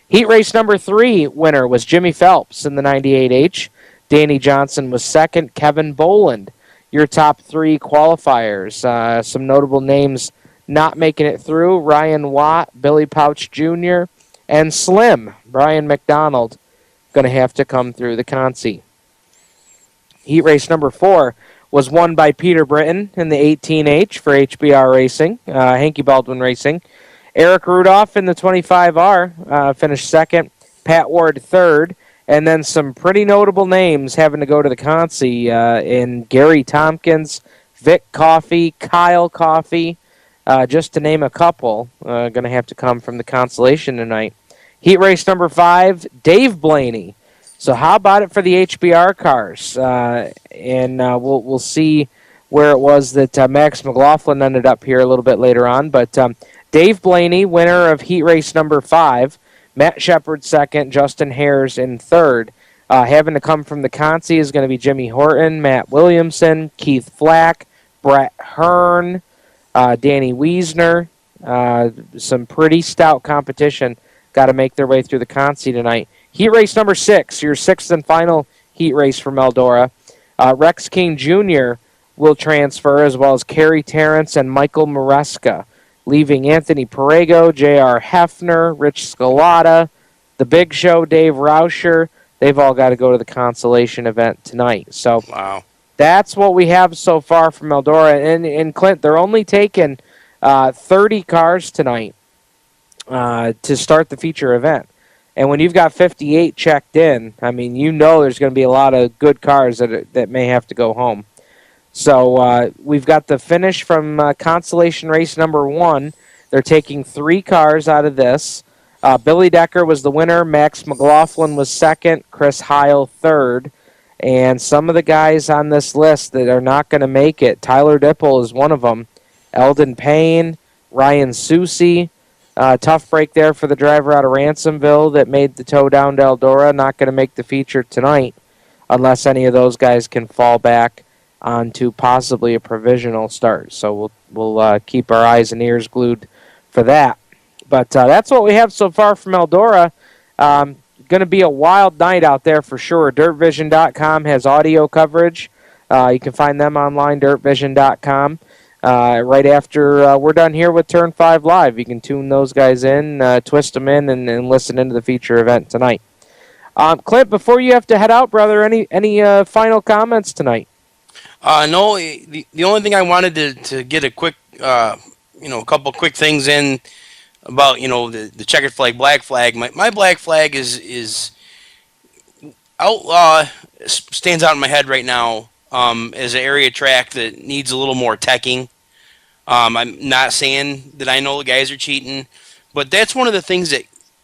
Heat race number 3 winner was Jimmy Phelps in the 98H. Danny Johnson was second. Kevin Boland, your top 3 qualifiers. Some notable names not making it through: Ryan Watt, Billy Pouch Jr., and Slim, Brian McDonald, going to have to come through the Consi. Heat race number 4 was won by Peter Britton in the 18H for HBR Racing, Hanky Baldwin Racing. Eric Rudolph in the 25R finished second. Pat Ward third. And then some pretty notable names having to go to the Consi in Gary Tompkins, Vic Coffey, Kyle Coffey, just to name a couple, going to have to come from the consolation tonight. Heat race number 5, Dave Blaney. So how about it for the HBR cars? And we'll see where it was that Max McLaughlin ended up here a little bit later on. But Dave Blaney, winner of heat race number 5. Matt Shepard second, Justin Hares in third. Having to come from the Consi is going to be Jimmy Horton, Matt Williamson, Keith Flack, Brett Hearn, Danny Wiesner. Some pretty stout competition got to make their way through the Consi tonight. Heat race number 6, your 6th and final heat race from Eldora. Rex King Jr. will transfer, as well as Kerry Terrence and Michael Maresca, leaving Anthony Perego, J.R. Hefner, Rich Scalata, The Big Show, Dave Rauscher. They've all got to go to the consolation event tonight. So wow, that's what we have so far from Eldora. And Clint, they're only taking 30 cars tonight to start the feature event. And when you've got 58 checked in, I mean, you know there's going to be a lot of good cars that may have to go home. So we've got the finish from consolation race number 1. They're taking 3 cars out of this. Billy Decker was the winner. Max McLaughlin was second. Chris Heil third. And some of the guys on this list that are not going to make it, Tyler Dipple is one of them. Eldon Payne, Ryan Susi. Tough break there for the driver out of Ransomville that made the tow down to Eldora. Not going to make the feature tonight unless any of those guys can fall back onto possibly a provisional start. So we'll keep our eyes and ears glued for that. But that's what we have so far from Eldora. Going to be a wild night out there for sure. DirtVision.com has audio coverage. You can find them online, DirtVision.com. Right after we're done here with Turn 5 Live, you can tune those guys in, twist them in, and listen into the feature event tonight. Clint, before you have to head out, brother, any final comments tonight? No, the only thing I wanted to get a quick, a couple quick things in about, the checkered flag, black flag. My black flag is outlaw, stands out in my head right now as an area track that needs a little more teching. I'm not saying that I know the guys are cheating, but that's one of the things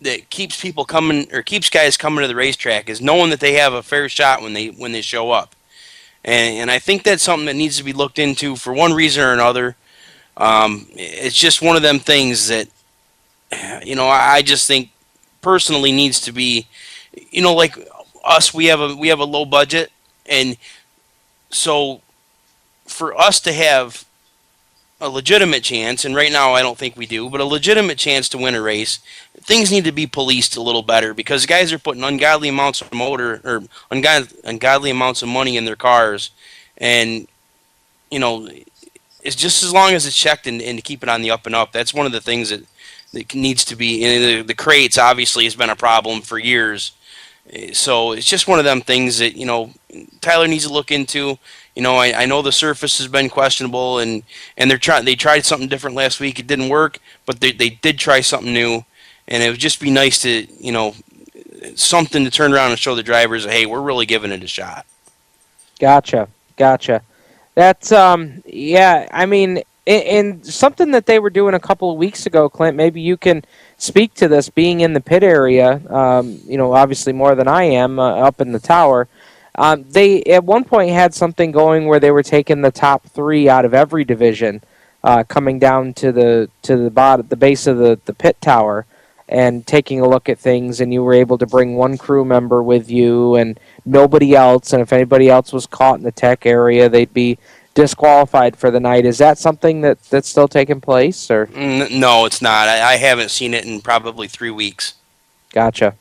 that keeps people coming, or keeps guys coming to the racetrack, is knowing that they have a fair shot when they show up. And I think that's something that needs to be looked into for one reason or another. It's just one of them things that, I just think personally needs to be, like us, we have a low budget, and so for us to have a legitimate chance, and right now I don't think we do, but a legitimate chance to win a race, things need to be policed a little better, because guys are putting ungodly amounts of ungodly amounts of money in their cars, and it's just as long as it's checked and to keep it on the up and up. That's one of the things that needs to be. The crates obviously has been a problem for years, so it's just one of them things that Tyler needs to look into. I know the surface has been questionable, and they tried something different last week. It didn't work, but they did try something new, and it would just be nice to, something to turn around and show the drivers, hey, we're really giving it a shot. Gotcha. That's, I mean, and something that they were doing a couple of weeks ago, Clint, maybe you can speak to this, being in the pit area, obviously more than I am, up in the tower. They at one point had something going where they were taking the top 3 out of every division, coming down to the bottom, the base of the pit tower, and taking a look at things. And you were able to bring one crew member with you and nobody else. And if anybody else was caught in the tech area, they'd be disqualified for the night. Is that something that's still taking place? Or no, it's not. I haven't seen it in probably 3 weeks. Gotcha.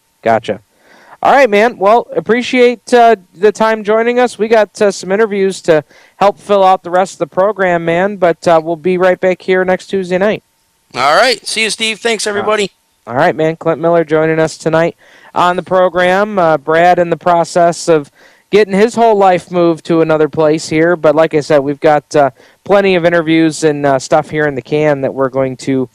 All right, man. Well, appreciate the time joining us. We got some interviews to help fill out the rest of the program, man, but we'll be right back here next Tuesday night. All right. See you, Steve. Thanks, everybody. All right, man. Clint Miller joining us tonight on the program. Brad in the process of getting his whole life moved to another place here, but like I said, we've got plenty of interviews and stuff here in the can that we're going to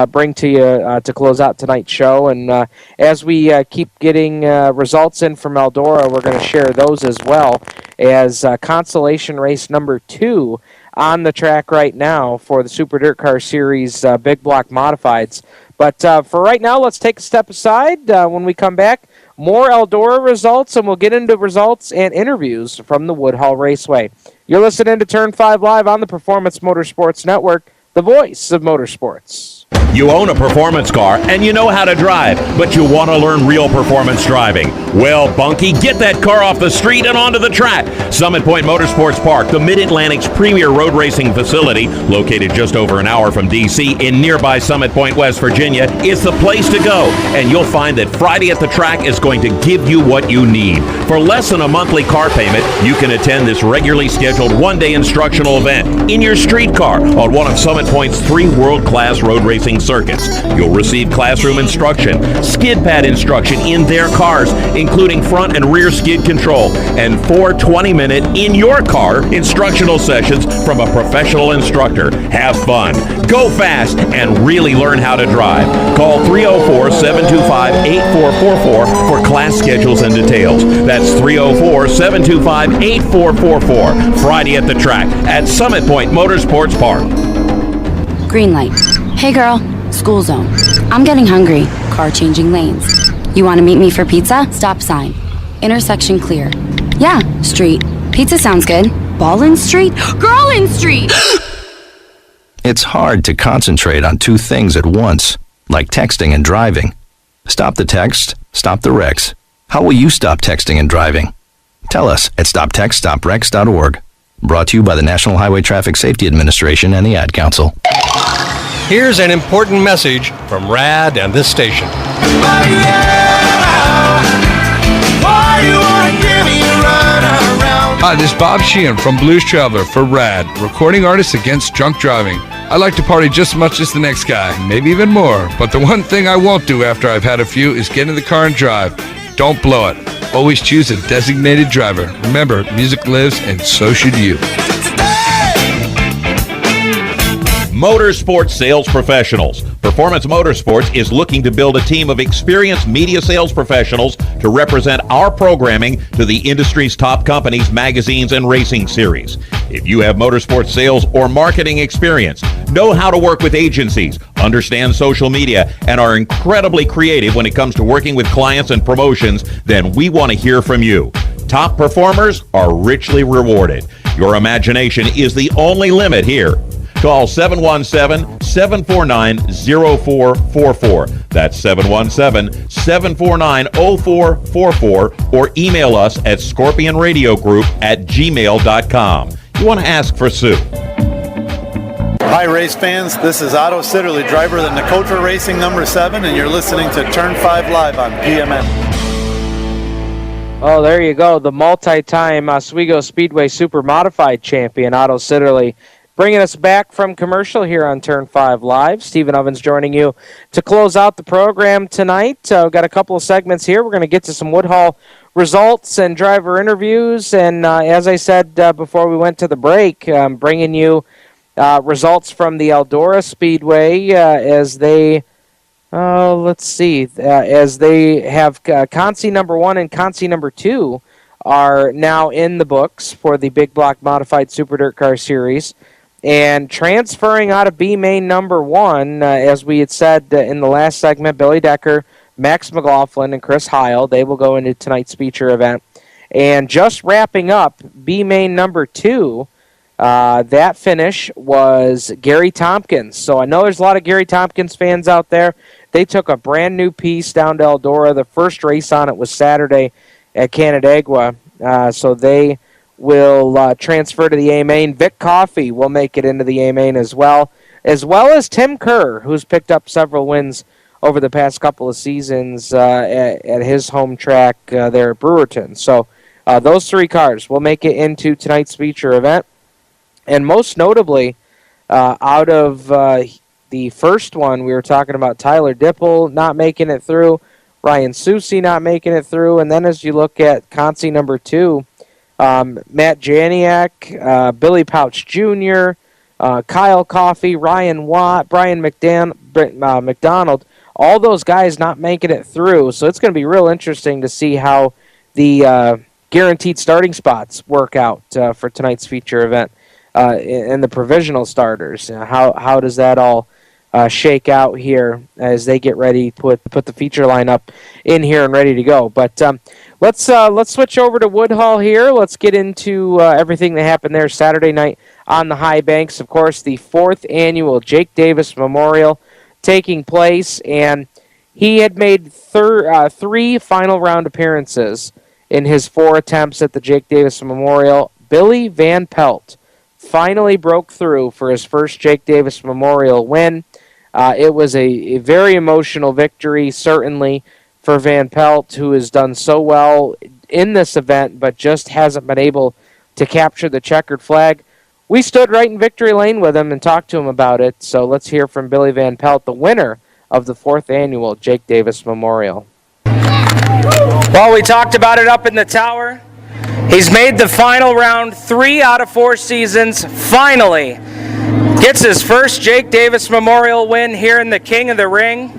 bring to you to close out tonight's show. And as we keep getting results in from Eldora, we're going to share those as well as consolation race number 2 on the track right now for the Super Dirt Car Series Big Block Modifieds. But for right now, let's take a step aside. When we come back, more Eldora results, and we'll get into results and interviews from the Woodhull Raceway. You're listening to Turn 5 Live on the Performance Motorsports Network, the voice of motorsports. You own a performance car and you know how to drive, but you want to learn real performance driving. Well, Bunky, get that car off the street and onto the track. Summit Point Motorsports Park, the Mid-Atlantic's premier road racing facility, located just over an hour from D.C. in nearby Summit Point, West Virginia, is the place to go. And you'll find that Friday at the track is going to give you what you need. For less than a monthly car payment, you can attend this regularly scheduled one-day instructional event in your street car on one of Summit Point's 3 world-class road racing circuits. You'll receive classroom instruction, skid pad instruction in their cars, including front and rear skid control, and 4 20-minute in-your-car instructional sessions from a professional instructor. Have fun, go fast, and really learn how to drive. Call 304-725-8444 for class schedules and details. That's 304-725-8444. Friday at the track at Summit Point Motorsports Park. Green light. Hey girl, school zone. I'm getting hungry. Car changing lanes. You want to meet me for pizza? Stop sign. Intersection clear. Yeah, street. Pizza sounds good. Ballin Street? Girlin Street! It's hard to concentrate on 2 things at once, like texting and driving. Stop the text, stop the wrecks. How will you stop texting and driving? Tell us at stoptextstopwrecks.org. Brought to you by the National Highway Traffic Safety Administration and the Ad Council. Here's an important message from RAD and this station. Hi, this is Bob Sheehan from Blues Traveler for RAD, recording artists against drunk driving. I like to party just as much as the next guy, maybe even more, but the one thing I won't do after I've had a few is get in the car and drive. Don't blow it. Always choose a designated driver. Remember, music lives and so should you. Motorsports sales professionals. Performance Motorsports is looking to build a team of experienced media sales professionals to represent our programming to the industry's top companies, magazines, and racing series. If you have motorsports sales or marketing experience, know how to work with agencies, understand social media, and are incredibly creative when it comes to working with clients and promotions, then we want to hear from you. Top performers are richly rewarded. Your imagination is the only limit here. Call 717-749-0444. That's 717-749-0444, or email us at scorpionradiogroup@gmail.com. You want to ask for Sue. Hi, race fans. This is Otto Sitterly, driver of the Nicotra Racing number 7, and you're listening to Turn 5 Live on PMN. Oh, there you go. The multi-time Oswego Speedway Super Modified champion, Otto Sitterly, bringing us back from commercial here on Turn 5 Live. Stephen Ovens joining you to close out the program tonight. We've got a couple of segments here. We're going to get to some Woodhull results and driver interviews. And as I said before we went to the break, bringing you results from the Eldora Speedway as they, as they have Consi number 1 and Consi number 2 are now in the books for the Big Block Modified Super Dirt Car Series. And transferring out of B main number 1, as we had said in the last segment, Billy Decker, Max McLaughlin, and Chris Heil, they will go into tonight's feature event. And just wrapping up B main number 2, that finish was Gary Tompkins. So I know there's a lot of Gary Tompkins fans out there. They took a brand new piece down to Eldora. The first race on it was Saturday at Canandaigua. So they will transfer to the A-Main. Vic Coffey will make it into the A-Main as well as Tim Kerr, who's picked up several wins over the past couple of seasons at his home track there at Brewerton. So those 3 cars will make it into tonight's feature event. And most notably, out of the first one, we were talking about Tyler Dipple not making it through, Ryan Susi not making it through, and then as you look at Consi number 2, Matt Janiak, Billy Pouch Jr., Kyle Coffey, Ryan Watt, Brian McDonald, all those guys not making it through. So it's going to be real interesting to see how the guaranteed starting spots work out for tonight's feature event and the provisional starters. How does that all shake out here as they get ready to put the feature lineup in here and ready to go? But let's switch over to Woodhull here. Let's get into everything that happened there Saturday night on the High Banks. Of course, the 4th annual Jake Davis Memorial taking place, and he had made 3 final round appearances in his 4 attempts at the Jake Davis Memorial. Billy Van Pelt finally broke through for his first Jake Davis Memorial win. It was a very emotional victory, certainly, for Van Pelt, who has done so well in this event, but just hasn't been able to capture the checkered flag. We stood right in victory lane with him and talked to him about it, so let's hear from Billy Van Pelt, the winner of the 4th annual Jake Davis Memorial. Well, we talked about it up in the tower. He's made the final round 3 out of 4 seasons. Finally gets his first Jake Davis Memorial win here in the King of the Ring.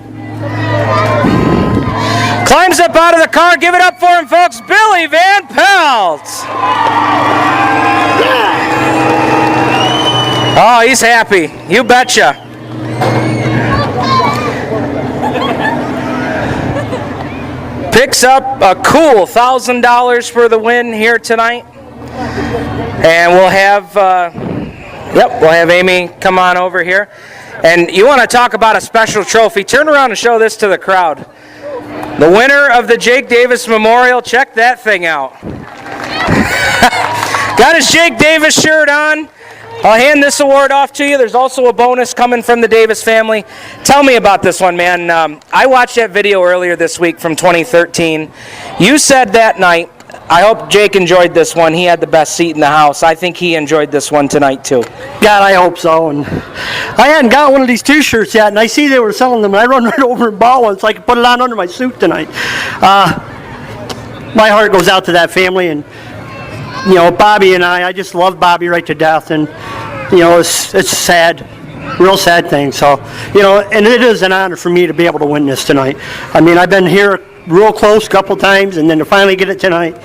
Climbs up out of the car. Give it up for him, folks. Billy Van Pelt. Oh, he's happy. You betcha. Picks up a cool $1,000 for the win here tonight. And we'll have we'll have Amy come on over here. And you want to talk about a special trophy, turn around and show this to the crowd. The winner of the Jake Davis Memorial, check that thing out. Got his Jake Davis shirt on. I'll hand this award off to you. There's also a bonus coming from the Davis family. Tell me about this one, man. I watched that video earlier this week from 2013. You said that night, I hope Jake enjoyed this one. He had the best seat in the house. I think he enjoyed this one tonight, too. God, I hope so. And I hadn't got one of these T-shirts yet, and I see they were selling them, and I run right over and bought one so I could put it on under my suit tonight. My heart goes out to that family, and you know, Bobby and I just love Bobby right to death, and you know, it's sad, real sad thing. So, you know, and it is an honor for me to be able to win this tonight. I mean, I've been here real close a couple times, and then to finally get it tonight,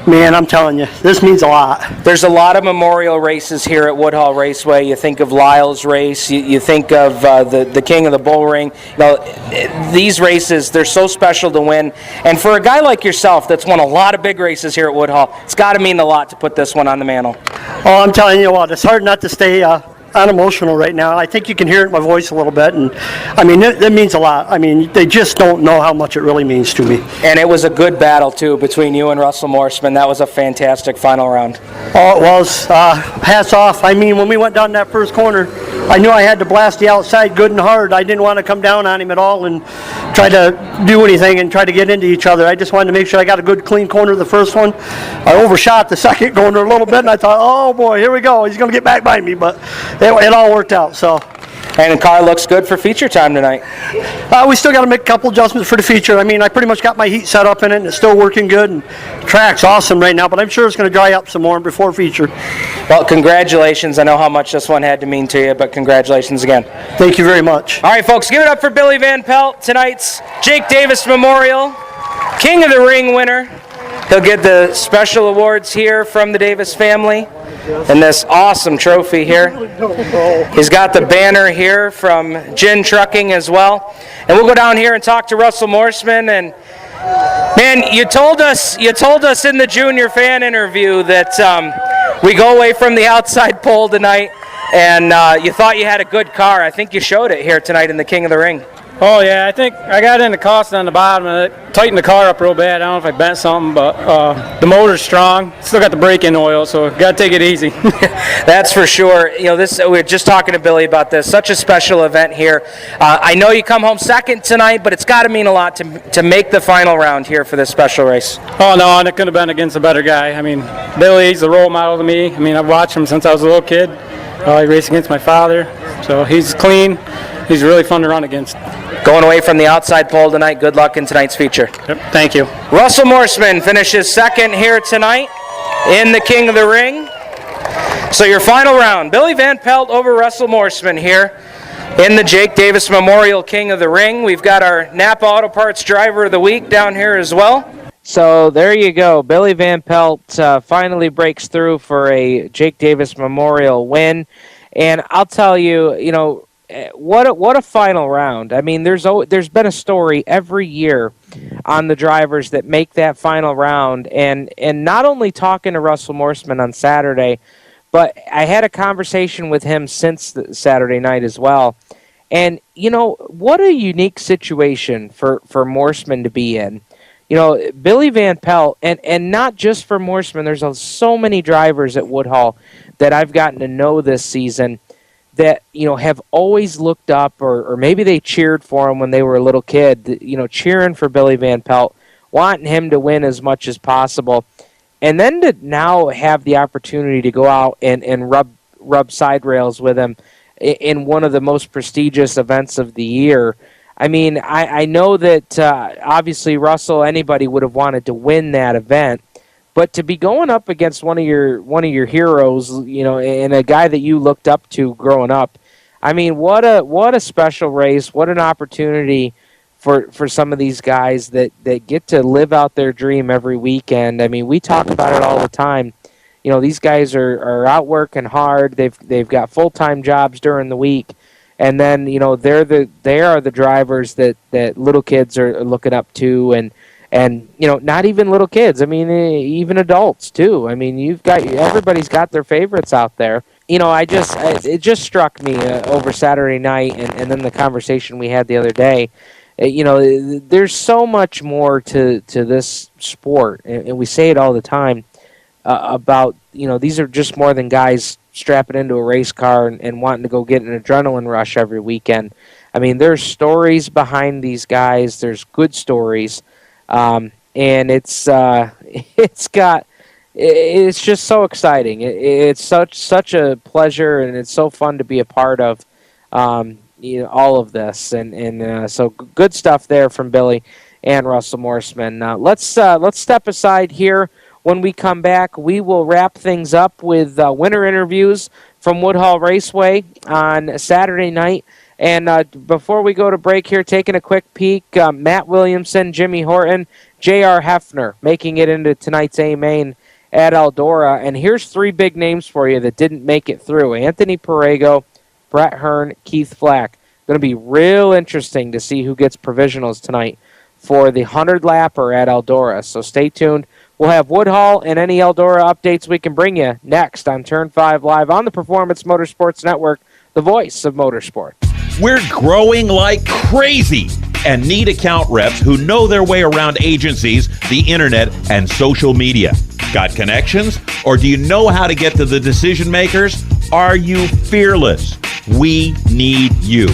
man, I'm telling you, this means a lot. There's a lot of memorial races here at Woodhull Raceway. You think of Lyle's race, you think of the King of the Bull Ring. You know, these races, they're so special to win. And for a guy like yourself that's won a lot of big races here at Woodhull, it's got to mean a lot to put this one on the mantle. Oh, I'm telling you what, it's hard not to stay unemotional right now. I think you can hear it in my voice a little bit, and I mean, it means a lot. I mean, they just don't know how much it really means to me. And it was a good battle, too, between you and Russell Morseman. That was a fantastic final round. Oh, it was. Hats off. I mean, when we went down that first corner, I knew I had to blast the outside good and hard. I didn't want to come down on him at all and try to do anything and try to get into each other. I just wanted to make sure I got a good, clean corner the first one. I overshot the second corner a little bit, and I thought, oh, boy, here we go. He's going to get back by me, but it all worked out. So. And the car looks good for feature time tonight. We still got to make a couple adjustments for the feature. I mean, I pretty much got my heat set up in it, and it's still working good. And the track's awesome right now, but I'm sure it's going to dry up some more before feature. Well, congratulations. I know how much this one had to mean to you, but congratulations again. Thank you very much. All right, folks, give it up for Billy Van Pelt, tonight's Jake Davis Memorial King of the Ring winner. He'll get the special awards here from the Davis family and this awesome trophy here. He's got the banner here from Gin Trucking as well. And we'll go down here and talk to Russell Morseman. And man, you told us in the junior fan interview that we go away from the outside pole tonight, and you thought you had a good car. I think you showed it here tonight in the King of the Ring. Oh, yeah, I think I got into caution on the bottom and it tightened the car up real bad. I don't know if I bent something, but the motor's strong. Still got the brake-in oil, so got to take it easy. That's for sure. You know, we were just talking to Billy about this. Such a special event here. I know you come home second tonight, but it's got to mean a lot to make the final round here for this special race. Oh, no, and it could have been against a better guy. I mean, Billy, he's a role model to me. I mean, I've watched him since I was a little kid. He raced against my father, so he's clean. He's really fun to run against. Going away from the outside pole tonight, good luck in tonight's feature. Yep, thank you. Russell Morseman finishes second here tonight in the King of the Ring. So your final round, Billy Van Pelt over Russell Morseman here in the Jake Davis Memorial King of the Ring. We've got our Napa Auto Parts Driver of the Week down here as well. So there you go. Billy Van Pelt finally breaks through for a Jake Davis Memorial win. And I'll tell you, you know, what a final round. I mean, there's been a story every year on the drivers that make that final round. And not only talking to Russell Morseman on Saturday, but I had a conversation with him since Saturday night as well. And, you know, what a unique situation for Morseman to be in. You know, Billy Van Pelt, and not just for Morseman, there's so many drivers at Woodhull that I've gotten to know this season that, you know, have always looked up, or maybe they cheered for him when they were a little kid, you know, cheering for Billy Van Pelt, wanting him to win as much as possible. And then to now have the opportunity to go out and rub side rails with him in one of the most prestigious events of the year. I mean, I know that obviously Russell, anybody would have wanted to win that event, but to be going up against one of your heroes, you know, and a guy that you looked up to growing up, I mean, what a special race, what an opportunity for some of these guys that get to live out their dream every weekend. I mean, we talk about it all the time. You know, these guys are out working hard. They've got full-time jobs during the week. And then, you know, they are the drivers that little kids are looking up to, and you know, not even little kids. I mean, even adults too. I mean, everybody's got their favorites out there. You know, it just struck me over Saturday night, and then the conversation we had the other day. You know, there's so much more to this sport, and we say it all the time about, you know, these are just more than guys strapping into a race car and wanting to go get an adrenaline rush every weekend. I mean, there's stories behind these guys. There's good stories, and it's just so exciting. It's such a pleasure, and it's so fun to be a part of. You know, all of this, and so good stuff there from Billy and Russell Morseman. Let's step aside here. When we come back, we will wrap things up with winter interviews from Woodhull Raceway on Saturday night. And before we go to break here, taking a quick peek, Matt Williamson, Jimmy Horton, J.R. Hefner making it into tonight's A-Main at Eldora. And here's three big names for you that didn't make it through: Anthony Perego, Brett Hearn, Keith Flack. Going to be real interesting to see who gets provisionals tonight for the 100-lapper at Eldora. So stay tuned. We'll have Woodhull and any Eldora updates we can bring you next on Turn 5 Live on the Performance Motorsports Network, the voice of motorsport. We're growing like crazy and need account reps who know their way around agencies, the internet, and social media. Got connections? Or do you know how to get to the decision makers? Are you fearless? We need you.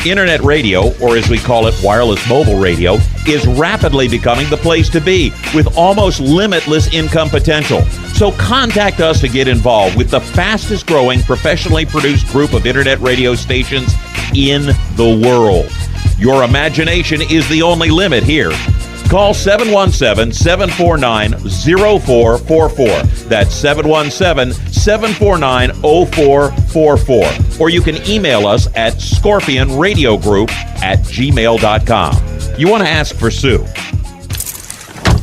Internet radio, or as we call it, wireless mobile radio, is rapidly becoming the place to be with almost limitless income potential. So contact us to get involved with the fastest growing professionally produced group of internet radio stations in the world. Your imagination is the only limit here. Call 717-749-0444. That's 717-749-0444. Or you can email us at scorpionradiogroup@gmail.com. You want to ask for Sue.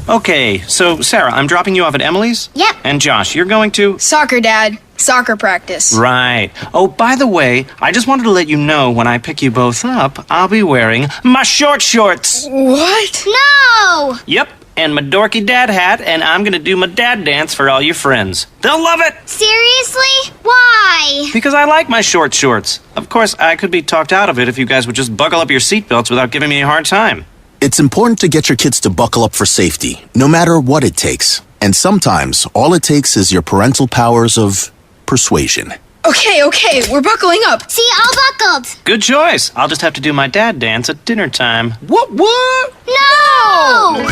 Okay, so Sarah, I'm dropping you off at Emily's? Yep. And Josh, you're going to? Soccer, Dad. Soccer practice. Right. Oh, by the way, I just wanted to let you know when I pick you both up, I'll be wearing my short shorts. What? No! Yep. and my dorky dad hat, and I'm gonna do my dad dance for all your friends. They'll love it! Seriously? Why? Because I like my short shorts. Of course, I could be talked out of it if you guys would just buckle up your seatbelts without giving me a hard time. It's important to get your kids to buckle up for safety, no matter what it takes. And sometimes, all it takes is your parental powers of persuasion. Okay, we're buckling up. See, all buckled. Good choice. I'll just have to do my dad dance at dinner time. What? No!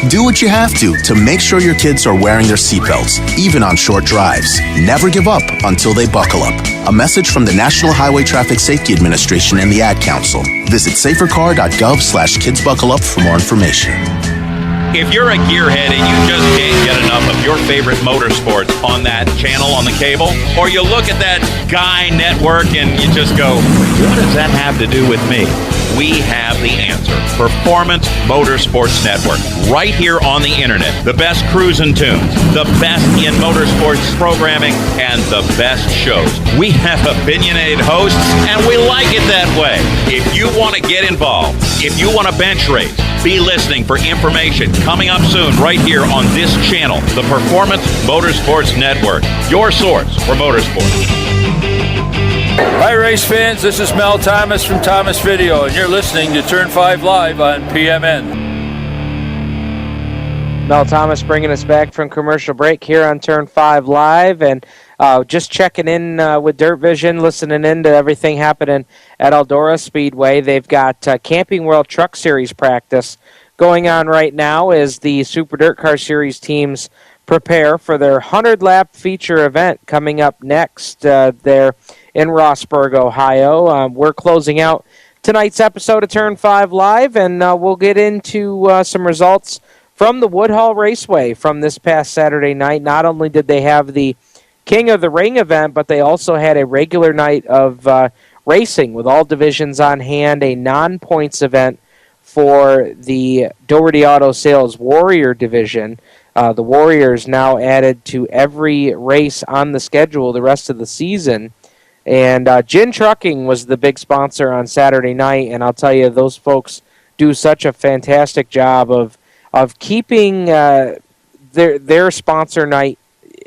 Do what you have to make sure your kids are wearing their seatbelts, even on short drives. Never give up until they buckle up. A message from the National Highway Traffic Safety Administration and the Ad Council. Visit safercar.gov/kidsbuckleup for more information. If you're a gearhead and you just can't get enough of your favorite motorsports on that channel on the cable, or you look at that Guy network and you just go, what does that have to do with me? We have the answer. Performance Motorsports Network. Right here on the internet. The best cruising tunes, the best in motorsports programming, and the best shows. We have opinionated hosts, and we like it that way. If you want to get involved, if you want to bench race, be listening for information coming up soon right here on this channel, the Performance Motorsports Network, your source for motorsports. Hi race fans, this is Mel Thomas from Thomas Video, and you're listening to Turn 5 Live on PMN. Mel Thomas bringing us back from commercial break here on Turn 5 Live, and just checking in with Dirt Vision, listening in to everything happening at Eldora Speedway. They've got Camping World Truck Series practice going on right now as the Super Dirt Car Series teams prepare for their 100-lap feature event coming up next there in Rossburg, Ohio. We're closing out tonight's episode of Turn 5 Live, and we'll get into some results from the Woodhull Raceway from this past Saturday night. Not only did they have the King of the Ring event, but they also had a regular night of racing with all divisions on hand, a non-points event for the Doherty Auto Sales Warrior division. The Warriors now added to every race on the schedule the rest of the season. And Gin Trucking was the big sponsor on Saturday night, and I'll tell you, those folks do such a fantastic job of keeping their sponsor night,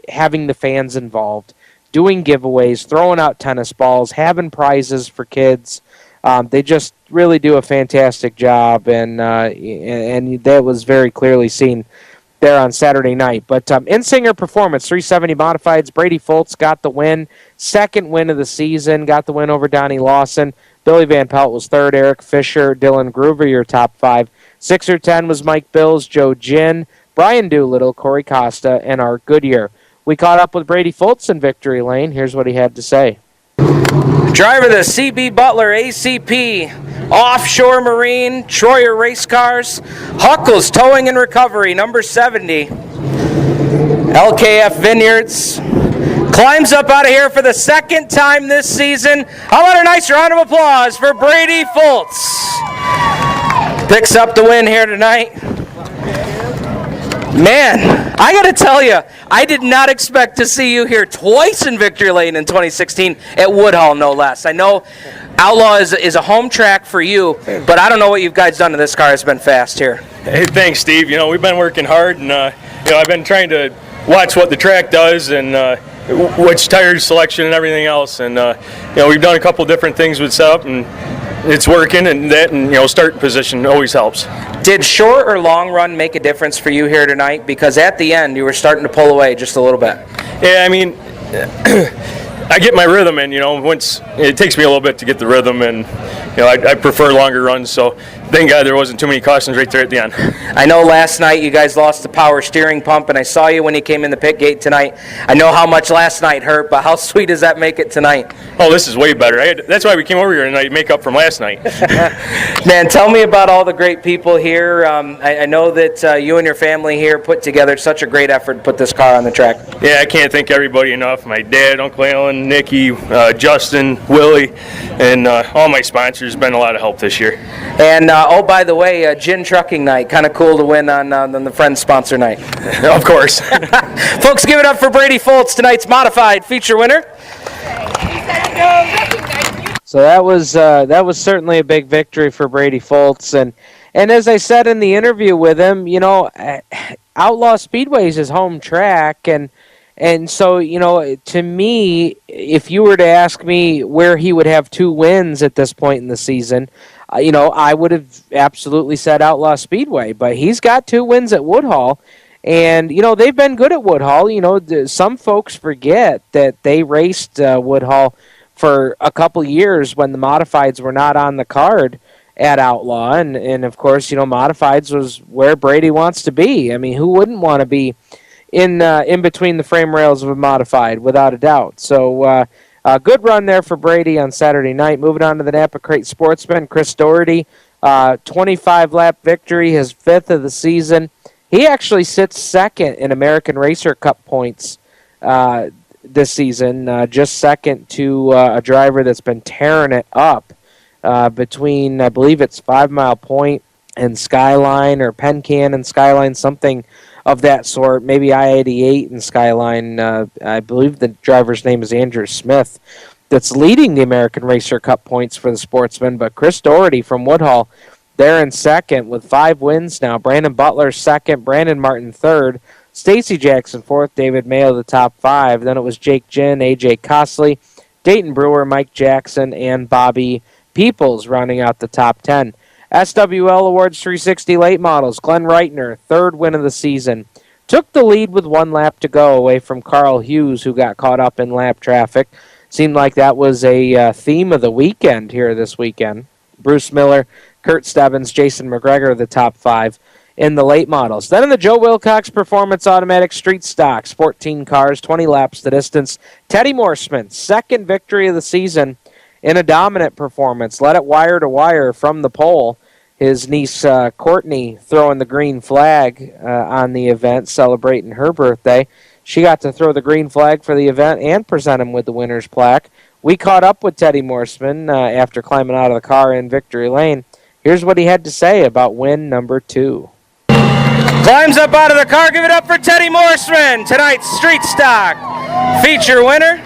having the fans involved, doing giveaways, throwing out tennis balls, having prizes for kids. They just really do a fantastic job, and that was very clearly seen there on Saturday night. But Insinger Performance 370 Modifieds, Brady Foltz got the win, second win of the season, got the win over Donnie Lawson. Billy Van Pelt was third, Eric Fisher, Dylan Groover, your top five. 6 or 10 was Mike Bills, Joe Ginn, Brian Doolittle, Corey Costa, and Art Goodyear. We caught up with Brady Foltz in Victory Lane. Here's what he had to say. Driver of the CB Butler ACP, Offshore Marine, Troyer Race Cars, Huckles Towing and Recovery, number 70. LKF Vineyards climbs up out of here for the second time this season. How about a nice round of applause for Brady Foltz? Picks up the win here tonight. Man, I got to tell you, I did not expect to see you here twice in Victory Lane in 2016 at Woodhull, no less. I know Outlaw is a home track for you, but I don't know what you guys done to this car. It's been fast here. Hey, thanks, Steve. You know, we've been working hard, and I've been trying to watch what the track does and which tire selection and everything else. And we've done a couple different things with setup, and it's working, and start position always helps. Did short or long run make a difference for you here tonight? Because at the end, you were starting to pull away just a little bit. Yeah, I mean, I get my rhythm in, once it takes me a little bit to get the rhythm, and I prefer longer runs, so thank God there wasn't too many cautions right there at the end. I know last night you guys lost the power steering pump, and I saw you when you came in the pit gate tonight. I know how much last night hurt, but how sweet does that make it tonight? Oh, this is way better. That's why we came over here tonight to make up from last night. Man, tell me about all the great people here. I know that you and your family here put together such a great effort to put this car on the track. Yeah, I can't thank everybody enough. My dad, Uncle Alan, Nikki, Justin, Willie, and all my sponsors. Been a lot of help this year. And by the way, Gin Trucking Night, kind of cool to win on the Friends Sponsor Night. Of course. Folks, give it up for Brady Foltz, tonight's modified feature winner. So that was certainly a big victory for Brady Foltz, And as I said in the interview with him, Outlaw Speedway is his home track, and so, to me, if you were to ask me where he would have 2 wins at this point in the season, I would have absolutely said Outlaw Speedway. But he's got 2 wins at Woodhull, and, they've been good at Woodhull. Some folks forget that they raced Woodhull for a couple years when the Modifieds were not on the card at Outlaw. And of course, Modifieds was where Brady wants to be. I mean, who wouldn't want to be in between the frame rails of a Modified, without a doubt. So a good run there for Brady on Saturday night. Moving on to the Napa Crate Sportsman, Chris Doherty, 25-lap victory, his 5th of the season. He actually sits 2nd in American Racer Cup points this season, just 2nd to a driver that's been tearing it up between, I believe it's 5 Mile Point and Skyline, or Pencan and Skyline, something of that sort. Maybe I-88 and Skyline. I believe the driver's name is Andrew Smith, that's leading the American Racer Cup points for the Sportsman. But Chris Doherty from Woodhull, they're in 2nd with 5 wins now. Brandon Butler 2nd, Brandon Martin 3rd, Stacy Jackson 4th, David Mayo the top 5. Then it was Jake Ginn, A.J. Cosley, Dayton Brewer, Mike Jackson, and Bobby Peoples rounding out the top 10. SWL Awards 360 Late Models, Glenn Reitner, 3rd win of the season. Took the lead with 1 lap to go away from Carl Hughes, who got caught up in lap traffic. Seemed like that was a theme of the weekend here this weekend. Bruce Miller, Kurt Stebbins, Jason McGregor, the top 5 in the late models. Then in the Joe Wilcox Performance Automatic Street Stocks, 14 cars, 20 laps the distance. Teddy Morseman, 2nd victory of the season in a dominant performance. Led it wire to wire from the pole. His niece Courtney throwing the green flag on the event, celebrating her birthday. She got to throw the green flag for the event and present him with the winner's plaque. We caught up with Teddy Morseman after climbing out of the car in Victory Lane. Here's what he had to say about win number 2. Climbs up out of the car. Give it up for Teddy Morseman, tonight's Street Stock feature winner.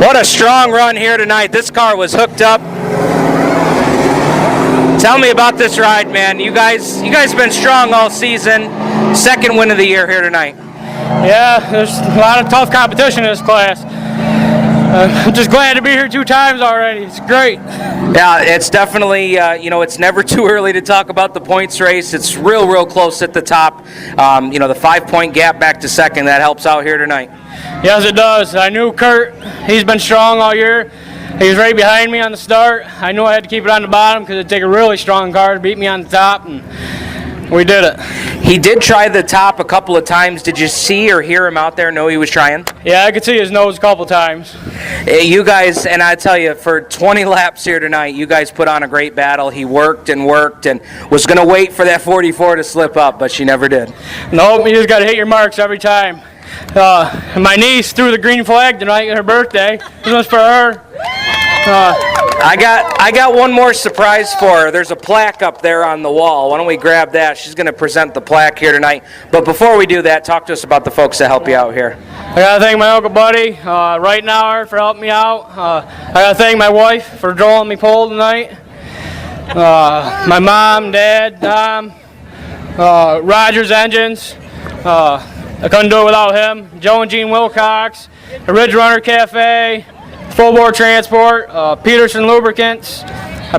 What a strong run here tonight. This car was hooked up. Tell me about this ride, man. You guys been strong all season. 2nd win of the year here tonight. Yeah, there's a lot of tough competition in this class. I'm just glad to be here 2 times already. It's great. Yeah, it's definitely, it's never too early to talk about the points race. It's real close at the top. The 5-point gap back to 2nd, that helps out here tonight. Yes, it does. I knew Kurt, he's been strong all year. He was right behind me on the start. I knew I had to keep it on the bottom because it'd take a really strong car to beat me on the top, and we did it. He did try the top a couple of times. Did you see or hear him out there know he was trying? Yeah, I could see his nose a couple times. You guys, and I tell you, for 20 laps here tonight, you guys put on a great battle. He worked and was going to wait for that 44 to slip up, but she never did. Nope, you just got to hit your marks every time. My niece threw the green flag tonight at her birthday. This was for her. I got one more surprise for her. There's a plaque up there on the wall. Why don't we grab that? She's going to present the plaque here tonight. But before we do that, talk to us about the folks that help you out here. I got to thank my Uncle Buddy, right now, for helping me out. I got to thank my wife for drawing me pole tonight. My mom, Dad, Tom, Rogers Engines. I couldn't do it without him. Joe and Gene Wilcox, the Ridge Runner Cafe, Full Bore Transport, Peterson Lubricants,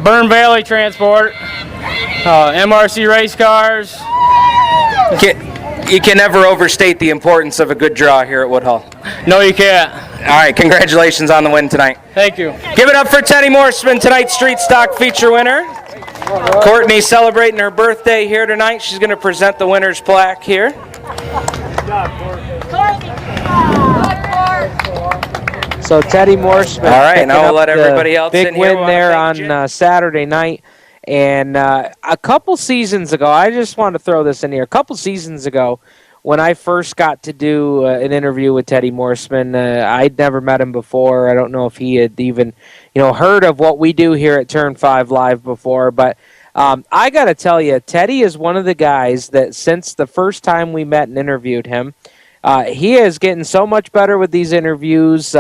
Burn Valley Transport, MRC Race Cars. You can never overstate the importance of a good draw here at Woodhull. No, you can't. All right, congratulations on the win tonight. Thank you. Give it up for Teddy Morseman, tonight's Street Stock feature winner. Courtney celebrating her birthday here tonight. She's going to present the winner's plaque here. So Teddy Morseman. All right, now we'll let everybody else big in here. win there on Saturday night. And a couple seasons ago, I just wanted to throw this in here. A couple seasons ago, when I first got to do an interview with Teddy Morseman, I'd never met him before. I don't know if he had even, heard of what we do here at Turn 5 Live before. But I got to tell you, Teddy is one of the guys that since the first time we met and interviewed him, he is getting so much better with these interviews,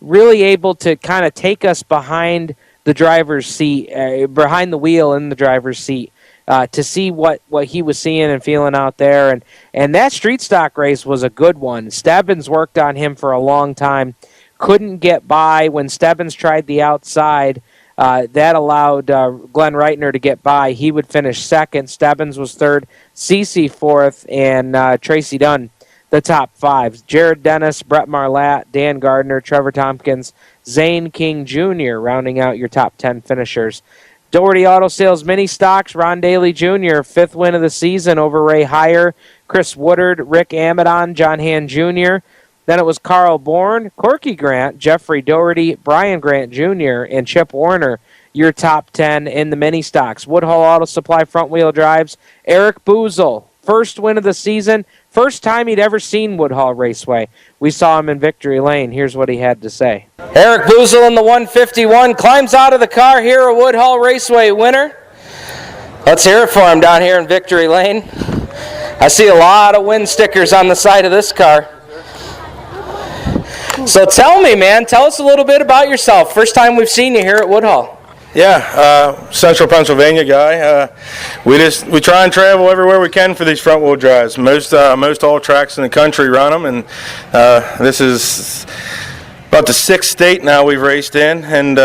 really able to kind of take us behind the driver's seat, behind the wheel in the driver's seat, to see what he was seeing and feeling out there. And that street stock race was a good one. Stebbins worked on him for a long time. Couldn't get by when Stebbins tried the outside. That allowed Glenn Reitner to get by. He would finish second. Stebbins was third. Cece fourth. And Tracy Dunn, the top five. Jared Dennis, Brett Marlatt, Dan Gardner, Trevor Tompkins, Zane King Jr. rounding out your top 10 finishers. Doherty Auto Sales Mini Stocks, Ron Daly Jr., fifth win of the season over Ray Heyer, Chris Woodard, Rick Amadon, John Hand Jr., then it was Carl Bourne, Corky Grant, Jeffrey Doherty, Brian Grant Jr., and Chip Warner, your top 10 in the mini stocks. Woodhull Auto Supply front-wheel drives, Eric Boozle, first win of the season, first time he'd ever seen Woodhull Raceway. We saw him in Victory Lane. Here's what he had to say. Eric Boozle in the 151 climbs out of the car here, a Woodhull Raceway winner. Let's hear it for him down here in Victory Lane. I see a lot of win stickers on the side of this car. So tell me, man, tell us a little bit about yourself. First time we've seen you here at Woodhull. Yeah, Central Pennsylvania guy. We try and travel everywhere we can for these front wheel drives. Most all tracks in the country run them, and this is about the sixth state now we've raced in, and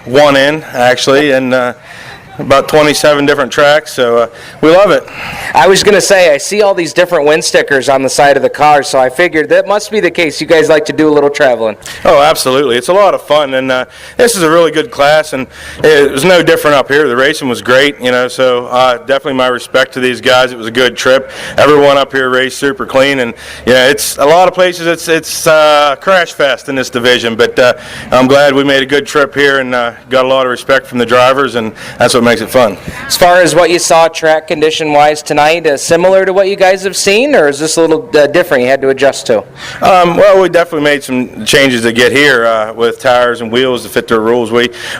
one in actually, and about 27 different tracks, so we love it. I was going to say, I see all these different win stickers on the side of the car, so I figured that must be the case. You guys like to do a little traveling. Oh, absolutely. It's a lot of fun, and this is a really good class, and it was no different up here. The racing was great, so definitely my respect to these guys. It was a good trip. Everyone up here raced super clean, and it's a lot of places it's crash fest in this division, but I'm glad we made a good trip here and got a lot of respect from the drivers, and that's what makes it fun. As far as what you saw track condition-wise tonight, similar to what you guys have seen, or is this a little different you had to adjust to? Well, we definitely made some changes to get here with tires and wheels to fit their rules.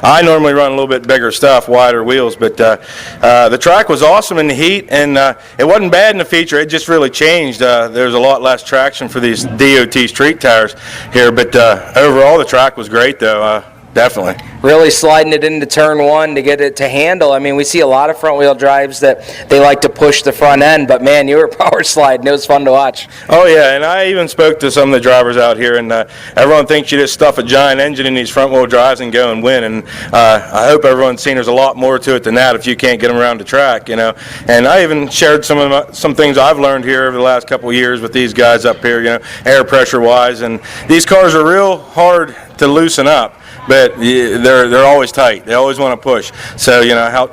I normally run a little bit bigger stuff, wider wheels, but the track was awesome in the heat, and it wasn't bad in the feature. It just really changed. There's a lot less traction for these DOT street tires here, but overall the track was great, though. Definitely. Really sliding it into turn one to get it to handle. I mean, we see a lot of front wheel drives that they like to push the front end, but man, you were power sliding. It was fun to watch. Oh yeah, and I even spoke to some of the drivers out here, and everyone thinks you just stuff a giant engine in these front wheel drives and go and win. And I hope everyone's seen there's a lot more to it than that if you can't get them around the track, And I even shared some things I've learned here over the last couple of years with these guys up here, air pressure wise, and these cars are real hard to loosen up. But they're always tight. They always want to push. So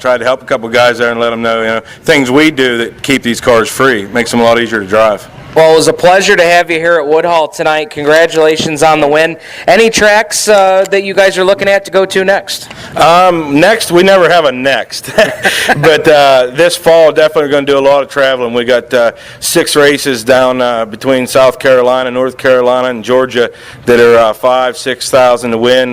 try to help a couple guys there and let them know things we do that keep these cars free. It makes them a lot easier to drive. Well, it was a pleasure to have you here at Woodhull tonight. Congratulations on the win. Any tracks that you guys are looking at to go to next? Next, we never have a next. But this fall, definitely going to do a lot of traveling. We got 6 races down between South Carolina, North Carolina, and Georgia that are 5,000-6,000 to win.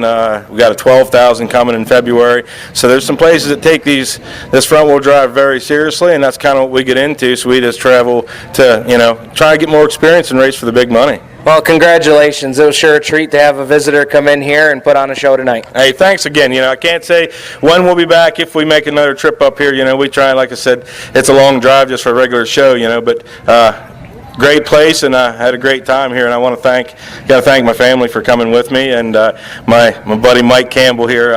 We got a 12,000 coming in February. So there's some places that take this front wheel drive very seriously, and that's kind of what we get into. So we just travel to try to get more experience and race for the big money. Well, congratulations. It was sure a treat to have a visitor come in here and put on a show tonight. Hey, thanks again. I can't say when we'll be back if we make another trip up here. We try, like I said, it's a long drive just for a regular show, but great place, and I had a great time here, and I want to thank my family for coming with me, and my buddy Mike Campbell here,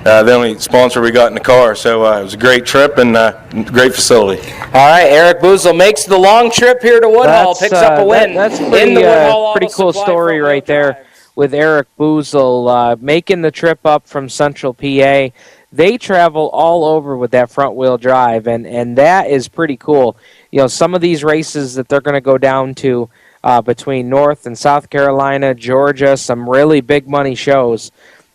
the only sponsor we got in the car. So it was a great trip and great facility. All right, Eric Boozle makes the long trip here to Woodhull, picks up a win. That's in the Woodhull pretty cool story right there with Eric Boozle making the trip up from Central PA. They travel all over with that front wheel drive, and that is pretty cool. Some of these races that they're going to go down to between North and South Carolina, Georgia, some really big money shows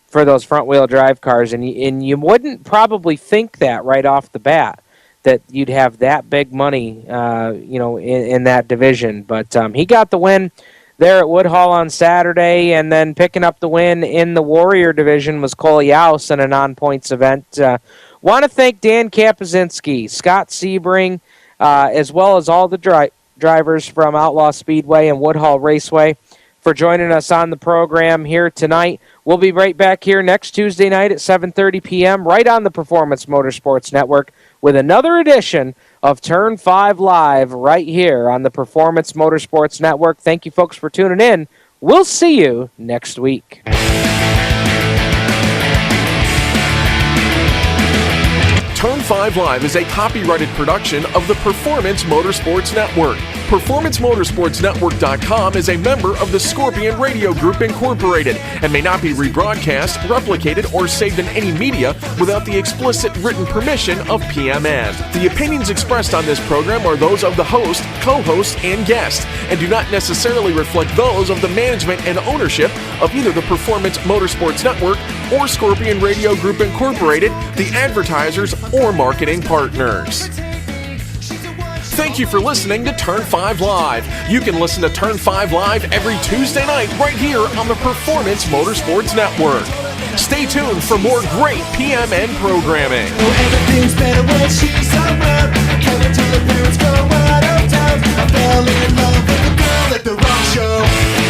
for those front wheel drive cars, and you wouldn't probably think that right off the bat that you'd have that big money, in that division. But he got the win there at Woodhull on Saturday, and then picking up the win in the Warrior division was Cole Yaus in a non-points event. Want to thank Dan Kapuscinski, Scott Sebring, as well as all the drivers from Outlaw Speedway and Woodhull Raceway for joining us on the program here tonight. We'll be right back here next Tuesday night at 7:30 p.m. right on the Performance Motorsports Network with another edition of Turn 5 Live right here on the Performance Motorsports Network. Thank you, folks, for tuning in. We'll see you next week. Turn 5 Live is a copyrighted production of the Performance Motorsports Network. PerformanceMotorsportsNetwork.com is a member of the Scorpion Radio Group Incorporated and may not be rebroadcast, replicated, or saved in any media without the explicit written permission of PMN. The opinions expressed on this program are those of the host, co-host, and guest, and do not necessarily reflect those of the management and ownership of either the Performance Motorsports Network or Scorpion Radio Group Incorporated, the advertisers, or marketing partners. Thank you for listening to Turn 5 Live. You can listen to Turn 5 Live every Tuesday night right here on the Performance Motorsports Network. Stay tuned for more great PMN programming. Everything's better when she's around. Can't wait till the parents go out of town. I fell in love with a girl at the rock show.